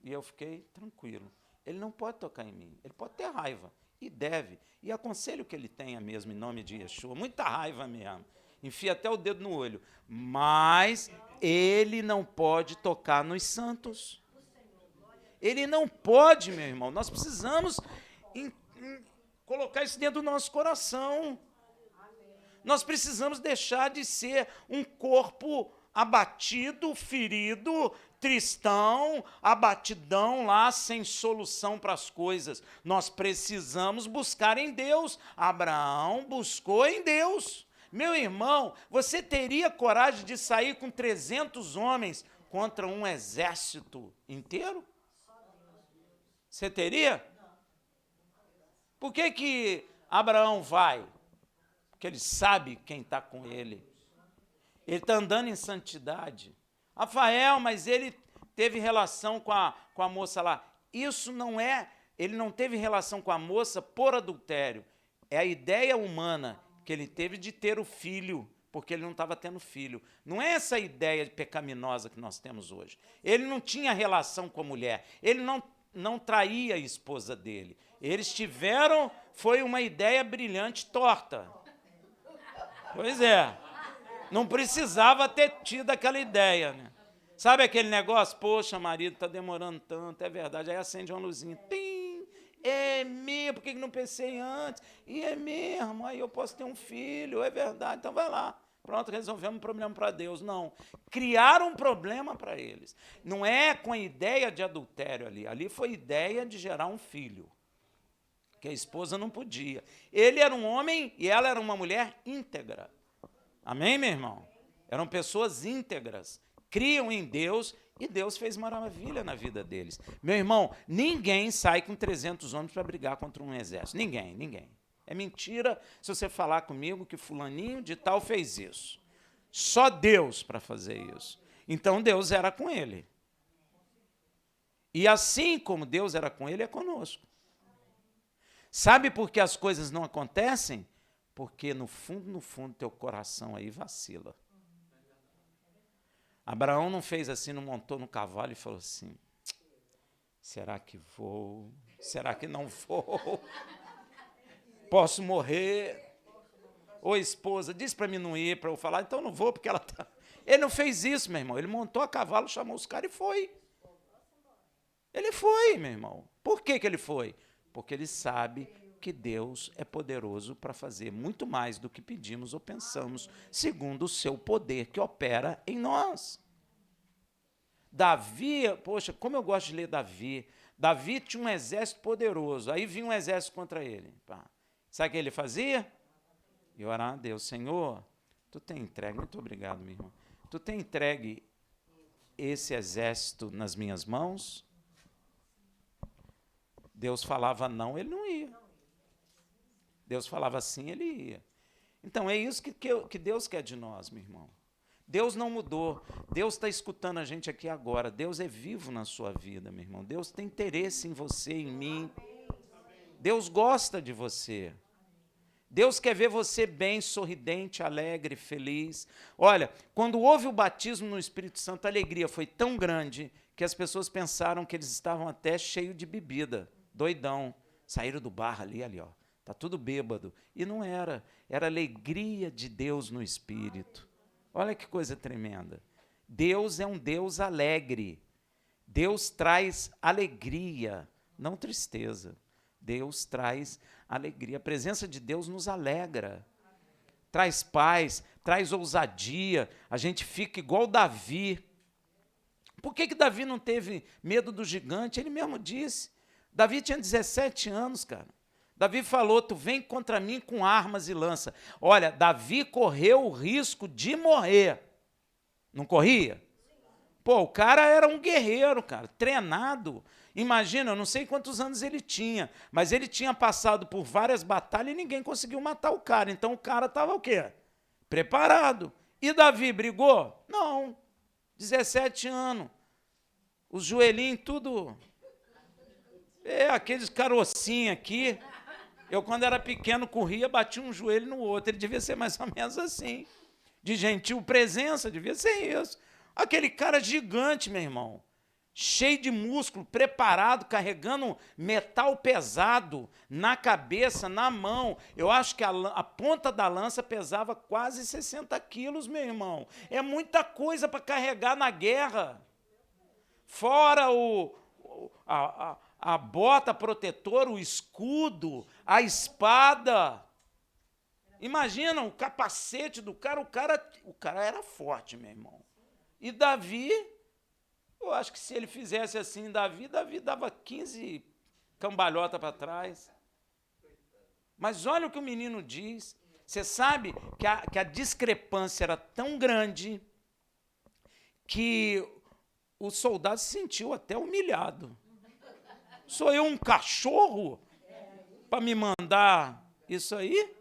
E eu fiquei tranquilo. Ele não pode tocar em mim, ele pode ter raiva, e deve. E aconselho que ele tenha mesmo, em nome de Yeshua, muita raiva mesmo. Enfia até o dedo no olho. Mas ele não pode tocar nos santos. Ele não pode, meu irmão. Nós precisamos colocar isso dentro do nosso coração. Nós precisamos deixar de ser um corpo abatido, ferido, tristão, abatidão lá, sem solução para as coisas. Nós precisamos buscar em Deus. Abraão buscou em Deus. Meu irmão, você teria coragem de sair com 300 homens contra um exército inteiro? Você teria? Por que Abraão vai? Porque ele sabe quem está com ele. Ele está andando em santidade. Rafael, mas ele teve relação com a moça lá. Isso não é, ele não teve relação com a moça por adultério. É a ideia humana que ele teve de ter o filho, porque ele não estava tendo filho. Não é essa ideia pecaminosa que nós temos hoje. Ele não tinha relação com a mulher. Ele não traía a esposa dele. Eles tiveram, foi uma ideia brilhante, torta. Pois é. Não precisava ter tido aquela ideia, né? Sabe aquele negócio? Poxa, marido, está demorando tanto, é verdade. Aí acende uma luzinha. Tim! É mesmo, por que não pensei antes? E é mesmo, aí eu posso ter um filho, é verdade, então vai lá. Pronto, resolvemos um problema para Deus. Não, criaram um problema para eles. Não é com a ideia de adultério ali. Ali foi ideia de gerar um filho, que a esposa não podia. Ele era um homem e ela era uma mulher íntegra. Amém, meu irmão? Eram pessoas íntegras, criam em Deus e Deus fez maravilha na vida deles. Meu irmão, ninguém sai com 300 homens para brigar contra um exército. Ninguém. É mentira se você falar comigo que fulaninho de tal fez isso. Só Deus para fazer isso. Então Deus era com ele. E assim como Deus era com ele, é conosco. Sabe por que as coisas não acontecem? Porque no fundo, teu coração aí vacila. Abraão não fez assim, não montou no cavalo e falou assim, será que vou? Será que não vou? Posso morrer? Ô esposa, diz para mim não ir, para eu falar, então não vou, porque ela está... Ele não fez isso, meu irmão. Ele montou a cavalo, chamou os caras e foi. Ele foi, meu irmão. Por que ele foi? Porque ele sabe que Deus é poderoso para fazer muito mais do que pedimos ou pensamos, segundo o seu poder que opera em nós. Davi, poxa, como eu gosto de ler Davi. Davi tinha um exército poderoso, aí vinha um exército contra ele. Sabe o que ele fazia? E orar a Deus, Senhor, tu tem entregue, muito obrigado, meu irmão, tu tem entregue esse exército nas minhas mãos? Deus falava não, ele não ia. Deus falava sim, ele ia. Então, é isso que Deus quer de nós, meu irmão. Deus não mudou. Deus está escutando a gente aqui agora. Deus é vivo na sua vida, meu irmão. Deus tem interesse em você, em mim. Deus gosta de você. Deus quer ver você bem, sorridente, alegre, feliz. Olha, quando houve o batismo no Espírito Santo, a alegria foi tão grande que as pessoas pensaram que eles estavam até cheios de bebida, doidão. Saíram do bar ali, ó. Está tudo bêbado. E não era. Era a alegria de Deus no Espírito. Olha que coisa tremenda. Deus é um Deus alegre. Deus traz alegria, não tristeza. Deus traz alegria. A presença de Deus nos alegra. Traz paz, traz ousadia. A gente fica igual Davi. Por que Davi não teve medo do gigante? Ele mesmo disse. Davi tinha 17 anos, cara. Davi falou, tu vem contra mim com armas e lança. Olha, Davi correu o risco de morrer. Não corria? Pô, o cara era um guerreiro, cara, treinado. Imagina, eu não sei quantos anos ele tinha, mas ele tinha passado por várias batalhas e ninguém conseguiu matar o cara. Então o cara estava o quê? Preparado. E Davi brigou? Não. 17 anos. Os joelhinhos tudo... aqueles carocinhos aqui. Eu, quando era pequeno, corria, batia um joelho no outro. Ele devia ser mais ou menos assim. De gentil presença, devia ser isso. Aquele cara gigante, meu irmão. Cheio de músculo, preparado, carregando metal pesado na cabeça, na mão. Eu acho que a ponta da lança pesava quase 60 quilos, meu irmão. É muita coisa para carregar na guerra. Fora a bota protetora, o escudo, a espada. Imagina o capacete do cara. O cara era forte, meu irmão. E Davi, eu acho que se ele fizesse assim, Davi dava 15 cambalhotas para trás. Mas olha o que o menino diz. Você sabe que a discrepância era tão grande que o soldado se sentiu até humilhado. Sou eu um cachorro para me mandar isso aí?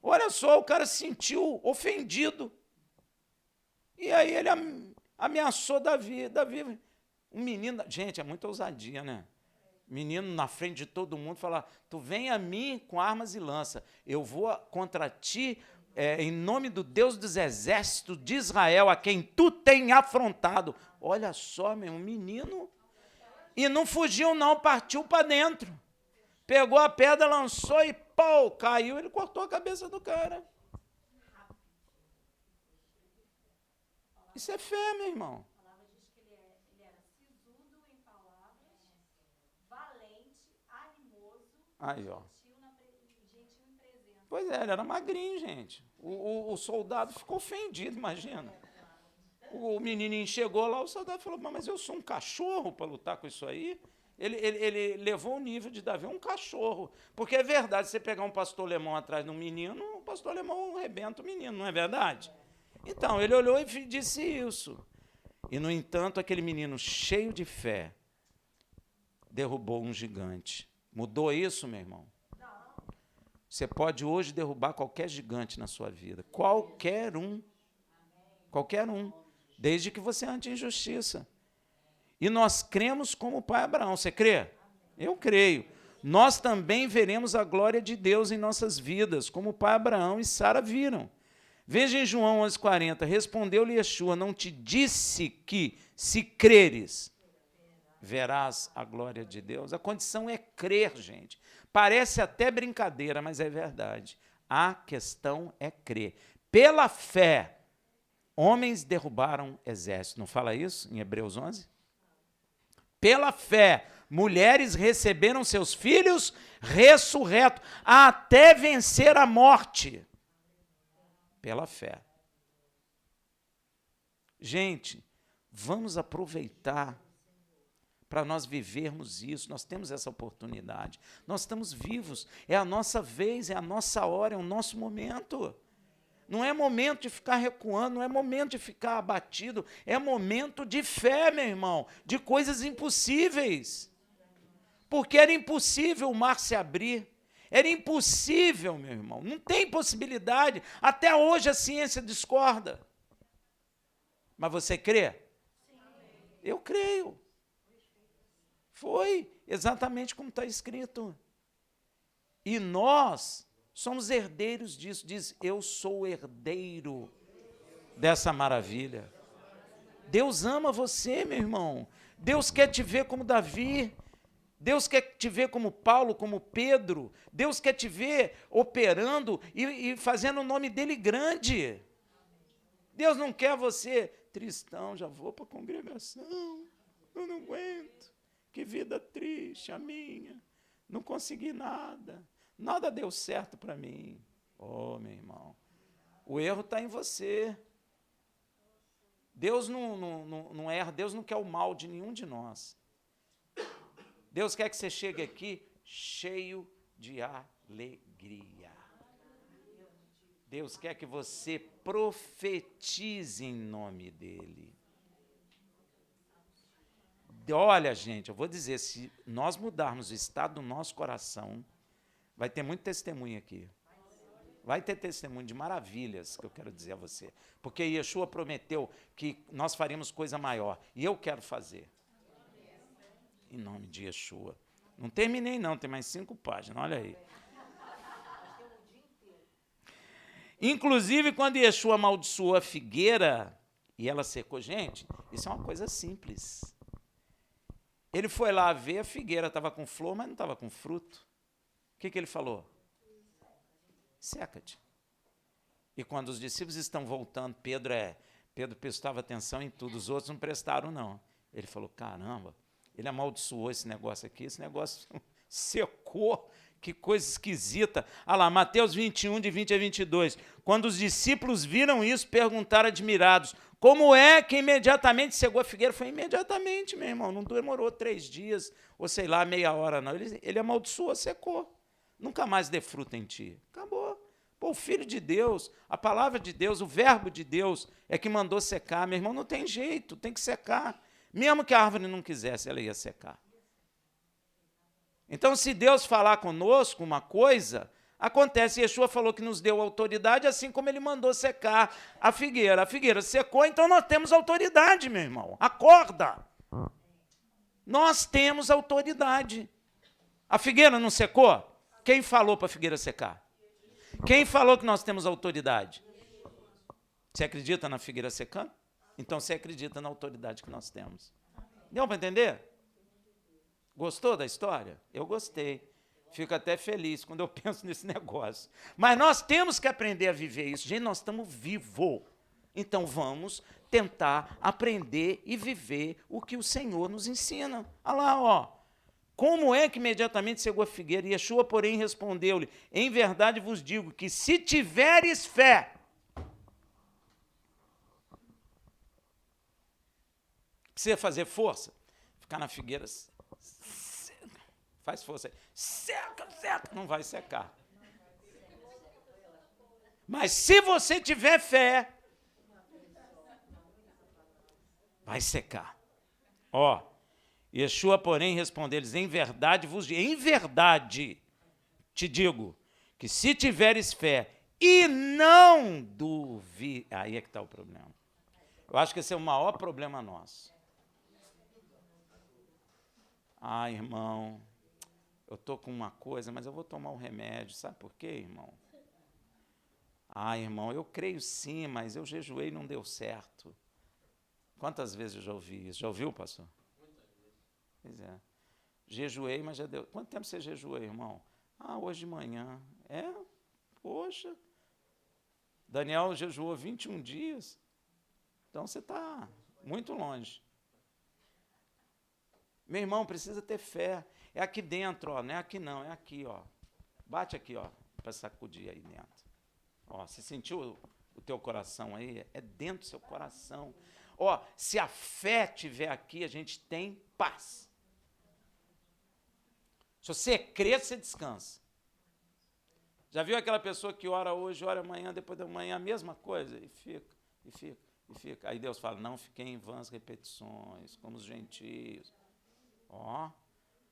Olha só, o cara se sentiu ofendido. E aí ele ameaçou Davi. Davi, um menino... Gente, é muita ousadia, né? Menino na frente de todo mundo falar, tu vem a mim com armas e lança. Eu vou contra ti em nome do Deus dos exércitos de Israel, a quem tu tem afrontado. Olha só, meu, um menino... E não fugiu não, partiu para dentro. Pegou a pedra, lançou e pô, caiu, ele cortou a cabeça do cara. Isso é fé, meu irmão. A palavra diz que ele era sisudo em palavras, valente, animoso, Aí, ó. gentil em presença. Pois é, ele era magrinho, gente. O soldado ficou ofendido, imagina. O menininho chegou lá, o soldado falou, mas eu sou um cachorro para lutar com isso aí? Ele levou o nível de Davi um cachorro. Porque é verdade, você pegar um pastor alemão atrás de um menino, o pastor alemão arrebenta o menino, não é verdade? Então, ele olhou e disse isso. E, no entanto, aquele menino cheio de fé derrubou um gigante. Mudou isso, meu irmão? Você pode hoje derrubar qualquer gigante na sua vida. Qualquer um. Qualquer um. Desde que você ande em justiça. E nós cremos como o pai Abraão. Você crê? Eu creio. Nós também veremos a glória de Deus em nossas vidas, como o pai Abraão e Sara viram. Veja em João 11,40, respondeu-lhe Yeshua, não te disse que, se creres, verás a glória de Deus? A condição é crer, gente. Parece até brincadeira, mas é verdade. A questão é crer. Pela fé, homens derrubaram exércitos. Não fala isso em Hebreus 11? Pela fé, mulheres receberam seus filhos ressurretos, até vencer a morte. Pela fé. Gente, vamos aproveitar para nós vivermos isso. Nós temos essa oportunidade. Nós estamos vivos. É a nossa vez, é a nossa hora, é o nosso momento. Não é momento de ficar recuando, não é momento de ficar abatido, é momento de fé, meu irmão, de coisas impossíveis. Porque era impossível o mar se abrir. Era impossível, meu irmão. Não tem possibilidade. Até hoje a ciência discorda. Mas você crê? Sim. Eu creio. Foi exatamente como está escrito. E nós somos herdeiros disso. Diz, eu sou herdeiro dessa maravilha. Deus ama você, meu irmão. Deus quer te ver como Davi. Deus quer te ver como Paulo, como Pedro. Deus quer te ver operando e fazendo o nome dele grande. Deus não quer você tristão, já vou para a congregação, eu não aguento. Que vida triste a minha. Não consegui nada. Nada deu certo para mim. Oh, meu irmão. O erro está em você. Deus não erra, Deus não quer o mal de nenhum de nós. Deus quer que você chegue aqui cheio de alegria. Deus quer que você profetize em nome dele. Olha, gente, eu vou dizer, se nós mudarmos o estado do nosso coração, vai ter muito testemunho aqui. Vai ter testemunho de maravilhas, que eu quero dizer a você. Porque Yeshua prometeu que nós faríamos coisa maior. E eu quero fazer. Em nome de Yeshua. Não terminei não, tem mais 5 páginas, olha aí. Inclusive, quando Yeshua amaldiçoou a figueira e ela secou, gente, isso é uma coisa simples. Ele foi lá ver, a figueira estava com flor, mas não estava com fruto. O que ele falou? Seca-te. E quando os discípulos estão voltando, Pedro prestava atenção em tudo, os outros não prestaram, não. Ele falou, caramba, ele amaldiçoou esse negócio aqui, esse negócio secou, que coisa esquisita. Olha lá, Mateus 21, de 20 a 22. Quando os discípulos viram isso, perguntaram admirados, como é que imediatamente secou a figueira? Foi imediatamente, meu irmão, não demorou 3 dias, ou sei lá, meia hora, não. Ele amaldiçoou, secou. Nunca mais dê fruto em ti. Acabou. Pô, o Filho de Deus, a palavra de Deus, o verbo de Deus é que mandou secar. Meu irmão, não tem jeito, tem que secar. Mesmo que a árvore não quisesse, ela ia secar. Então, se Deus falar conosco uma coisa, acontece. Yeshua falou que nos deu autoridade, assim como ele mandou secar a figueira. A figueira secou, então nós temos autoridade, meu irmão. Acorda. Nós temos autoridade. A figueira não secou? Quem falou para a figueira secar? Quem falou que nós temos autoridade? Você acredita na figueira secando? Então você acredita na autoridade que nós temos. Deu para entender? Gostou da história? Eu gostei. Fico até feliz quando eu penso nesse negócio. Mas nós temos que aprender a viver isso. Gente, nós estamos vivos. Então vamos tentar aprender e viver o que o Senhor nos ensina. Olha lá, ó. Como é que imediatamente secou a figueira? Yeshua, porém, respondeu-lhe, em verdade vos digo que se tiveres fé, precisa fazer força, ficar na figueira, faz força, seca, não vai secar. Mas se você tiver fé, vai secar. Ó. Yeshua, porém, respondeu-lhes, em verdade te digo, que se tiveres fé e não duvidar, aí é que está o problema. Eu acho que esse é o maior problema nosso. Ah, irmão, eu estou com uma coisa, mas eu vou tomar um remédio. Sabe por quê, irmão? Ah, irmão, eu creio sim, mas eu jejuei e não deu certo. Quantas vezes eu já ouvi isso? Já ouviu, pastor? Pois é. Jejuei, mas já deu. Quanto tempo você jejuou, irmão? Ah, hoje de manhã. Poxa. Daniel jejuou 21 dias. Então você está muito longe. Meu irmão, precisa ter fé. É aqui dentro, ó. Não é aqui não, é aqui, ó. Bate aqui, ó, para sacudir aí dentro. Ó, você sentiu o teu coração aí? É dentro do seu coração. Ó, se a fé estiver aqui, a gente tem paz. Se você crê, você descansa. Já viu aquela pessoa que ora hoje, ora amanhã, depois da manhã, a mesma coisa? E fica. Aí Deus fala, não fiquei em vãs repetições, como os gentios. Ó,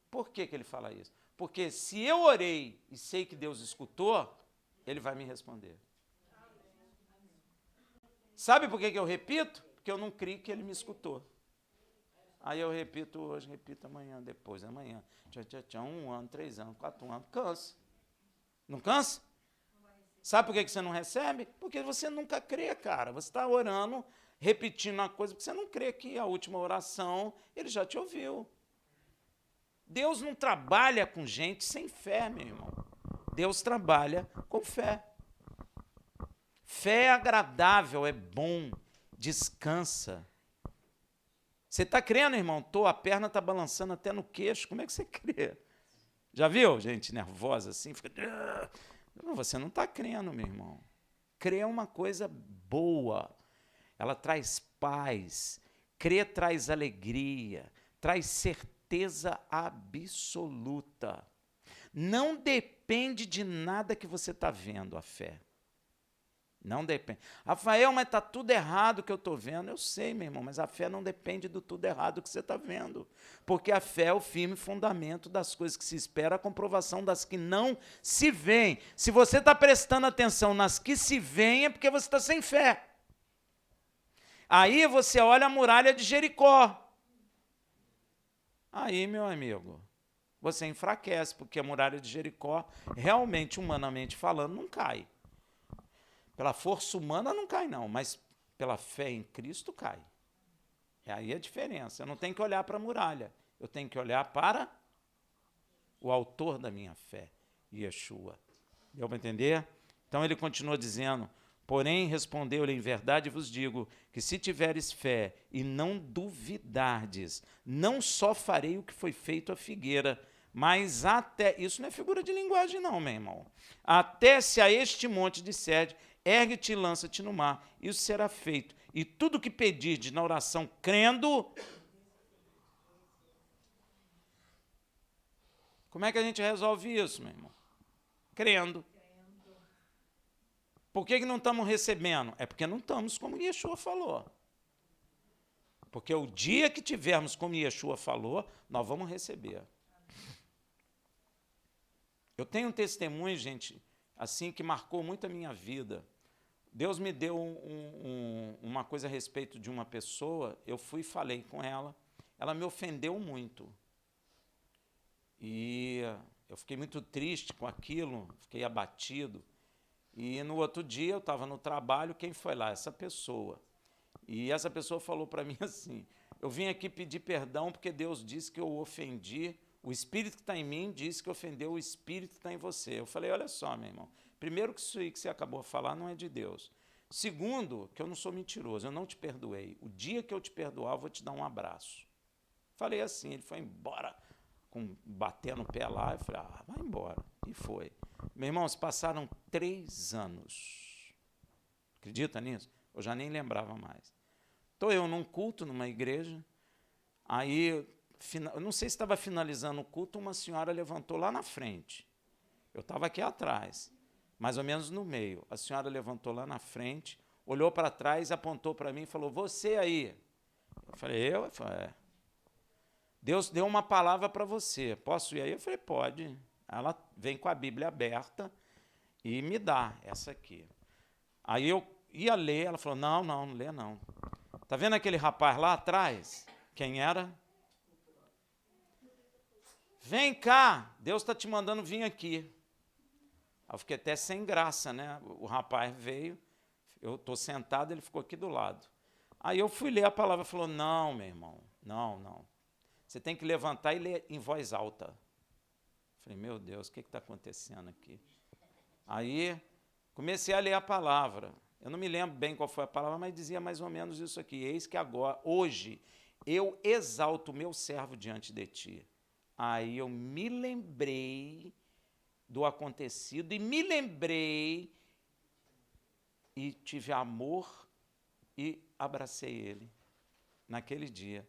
por que ele fala isso? Porque se eu orei e sei que Deus escutou, ele vai me responder. Sabe por que eu repito? Porque eu não creio que ele me escutou. Aí eu repito hoje, repito amanhã, depois amanhã. 1 ano, 3 anos, 4 anos. Cansa. Não cansa? Sabe por que você não recebe? Porque você nunca crê, cara. Você está orando, repetindo uma coisa, porque você não crê que a última oração, ele já te ouviu. Deus não trabalha com gente sem fé, meu irmão. Deus trabalha com fé. Fé é agradável, é bom, descansa. Você está crendo, irmão? A perna está balançando até no queixo. Como é que você crê? Já viu gente nervosa assim? Fica... Você não está crendo, meu irmão. Crer é uma coisa boa. Ela traz paz. Crer traz alegria. Traz certeza absoluta. Não depende de nada que você está vendo, a fé. Não depende. Rafael, mas está tudo errado que eu estou vendo. Eu sei, meu irmão, mas a fé não depende do tudo errado que você está vendo. Porque a fé é o firme fundamento das coisas que se espera, a comprovação das que não se veem. Se você está prestando atenção nas que se veem, é porque você está sem fé. Aí você olha a muralha de Jericó. Aí, meu amigo, você enfraquece, porque a muralha de Jericó, realmente, humanamente falando, não cai. Pela força humana não cai, não, mas pela fé em Cristo cai. E aí a diferença. Eu não tenho que olhar para a muralha, eu tenho que olhar para o autor da minha fé, Yeshua. Deu para entender? Então ele continua dizendo, porém respondeu-lhe, em verdade vos digo, que se tiveres fé e não duvidardes, não só farei o que foi feito à figueira, mas até, isso não é figura de linguagem não, meu irmão, até se a este monte disser, ergue-te e lança-te no mar, isso será feito. E tudo que pedirdes na oração, crendo... Como é que a gente resolve isso, meu irmão? Crendo. Por que não estamos recebendo? É porque não estamos como Yeshua falou. Porque o dia que tivermos como Yeshua falou, nós vamos receber. Eu tenho um testemunho, gente, assim, que marcou muito a minha vida. Deus me deu uma coisa a respeito de uma pessoa, eu fui e falei com ela, ela me ofendeu muito. E eu fiquei muito triste com aquilo, fiquei abatido. E no outro dia eu estava no trabalho, quem foi lá? Essa pessoa. E essa pessoa falou para mim assim, eu vim aqui pedir perdão porque Deus disse que eu ofendi, o Espírito que está em mim disse que ofendeu o Espírito que está em você. Eu falei, olha só, meu irmão, primeiro que isso aí que você acabou de falar não é de Deus. Segundo, que eu não sou mentiroso, eu não te perdoei. O dia que eu te perdoar, eu vou te dar um abraço. Falei assim, ele foi embora, batendo o pé lá, eu falei, vai embora. E foi. Meu irmão, se passaram 3 anos. Acredita nisso? Eu já nem lembrava mais. Estou eu num culto, numa igreja, aí, eu não sei se estava finalizando o culto, uma senhora levantou lá na frente. Eu estava aqui atrás, mais ou menos no meio. A senhora levantou lá na frente, olhou para trás, apontou para mim e falou, você aí. Eu falei, eu? Eu falei, é. Deus deu uma palavra para você, posso ir aí? Eu falei, pode. Ela vem com a Bíblia aberta e me dá essa aqui. Aí eu ia ler, ela falou, não lê não. Está vendo aquele rapaz lá atrás? Quem era? Vem cá, Deus está te mandando vir aqui. Eu fiquei até sem graça, né? O rapaz veio, eu estou sentado, ele ficou aqui do lado. Aí eu fui ler a palavra, falou, não, meu irmão, não. Você tem que levantar e ler em voz alta. Falei, meu Deus, o que está acontecendo aqui? Aí comecei a ler a palavra. Eu não me lembro bem qual foi a palavra, mas dizia mais ou menos isso aqui. Eis que agora, hoje, eu exalto o meu servo diante de ti. Aí eu me lembrei do acontecido e me lembrei e tive amor e abracei ele naquele dia.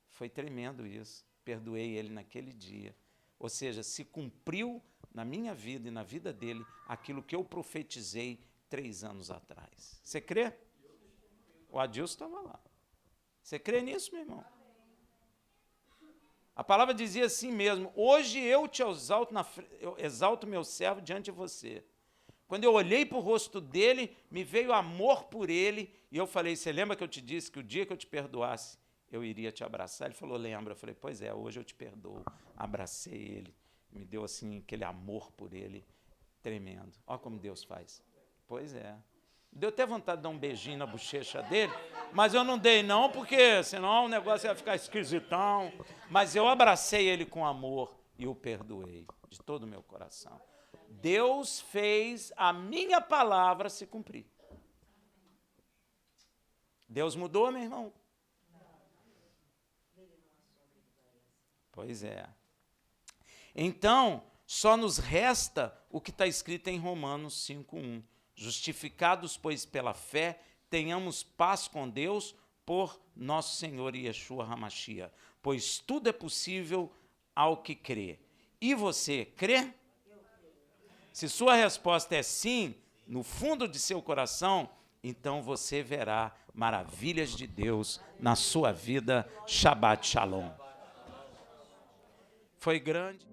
Foi tremendo isso. Perdoei ele naquele dia. Ou seja, se cumpriu na minha vida e na vida dele aquilo que eu profetizei 3 anos atrás. Você crê? O Adilson estava lá. Você crê nisso, meu irmão? A palavra dizia assim mesmo, hoje eu te exalto, eu exalto meu servo diante de você. Quando eu olhei para o rosto dele, me veio amor por ele, e eu falei, você lembra que eu te disse que o dia que eu te perdoasse, eu iria te abraçar? Ele falou, lembra. Eu falei, pois é, hoje eu te perdoo. Abracei ele, me deu assim aquele amor por ele, tremendo. Olha como Deus faz. Pois é. Deu até vontade de dar um beijinho na bochecha dele, mas eu não dei não, porque senão o negócio ia ficar esquisitão. Mas eu abracei ele com amor e o perdoei de todo o meu coração. Deus fez a minha palavra se cumprir. Deus mudou, meu irmão? Pois é. Então, só nos resta o que está escrito em Romanos 5:1. Justificados, pois, pela fé, tenhamos paz com Deus por nosso Senhor Yeshua HaMashiach, pois tudo é possível ao que crê. E você crê? Se sua resposta é sim, no fundo de seu coração, então você verá maravilhas de Deus na sua vida. Shabbat Shalom. Foi grande.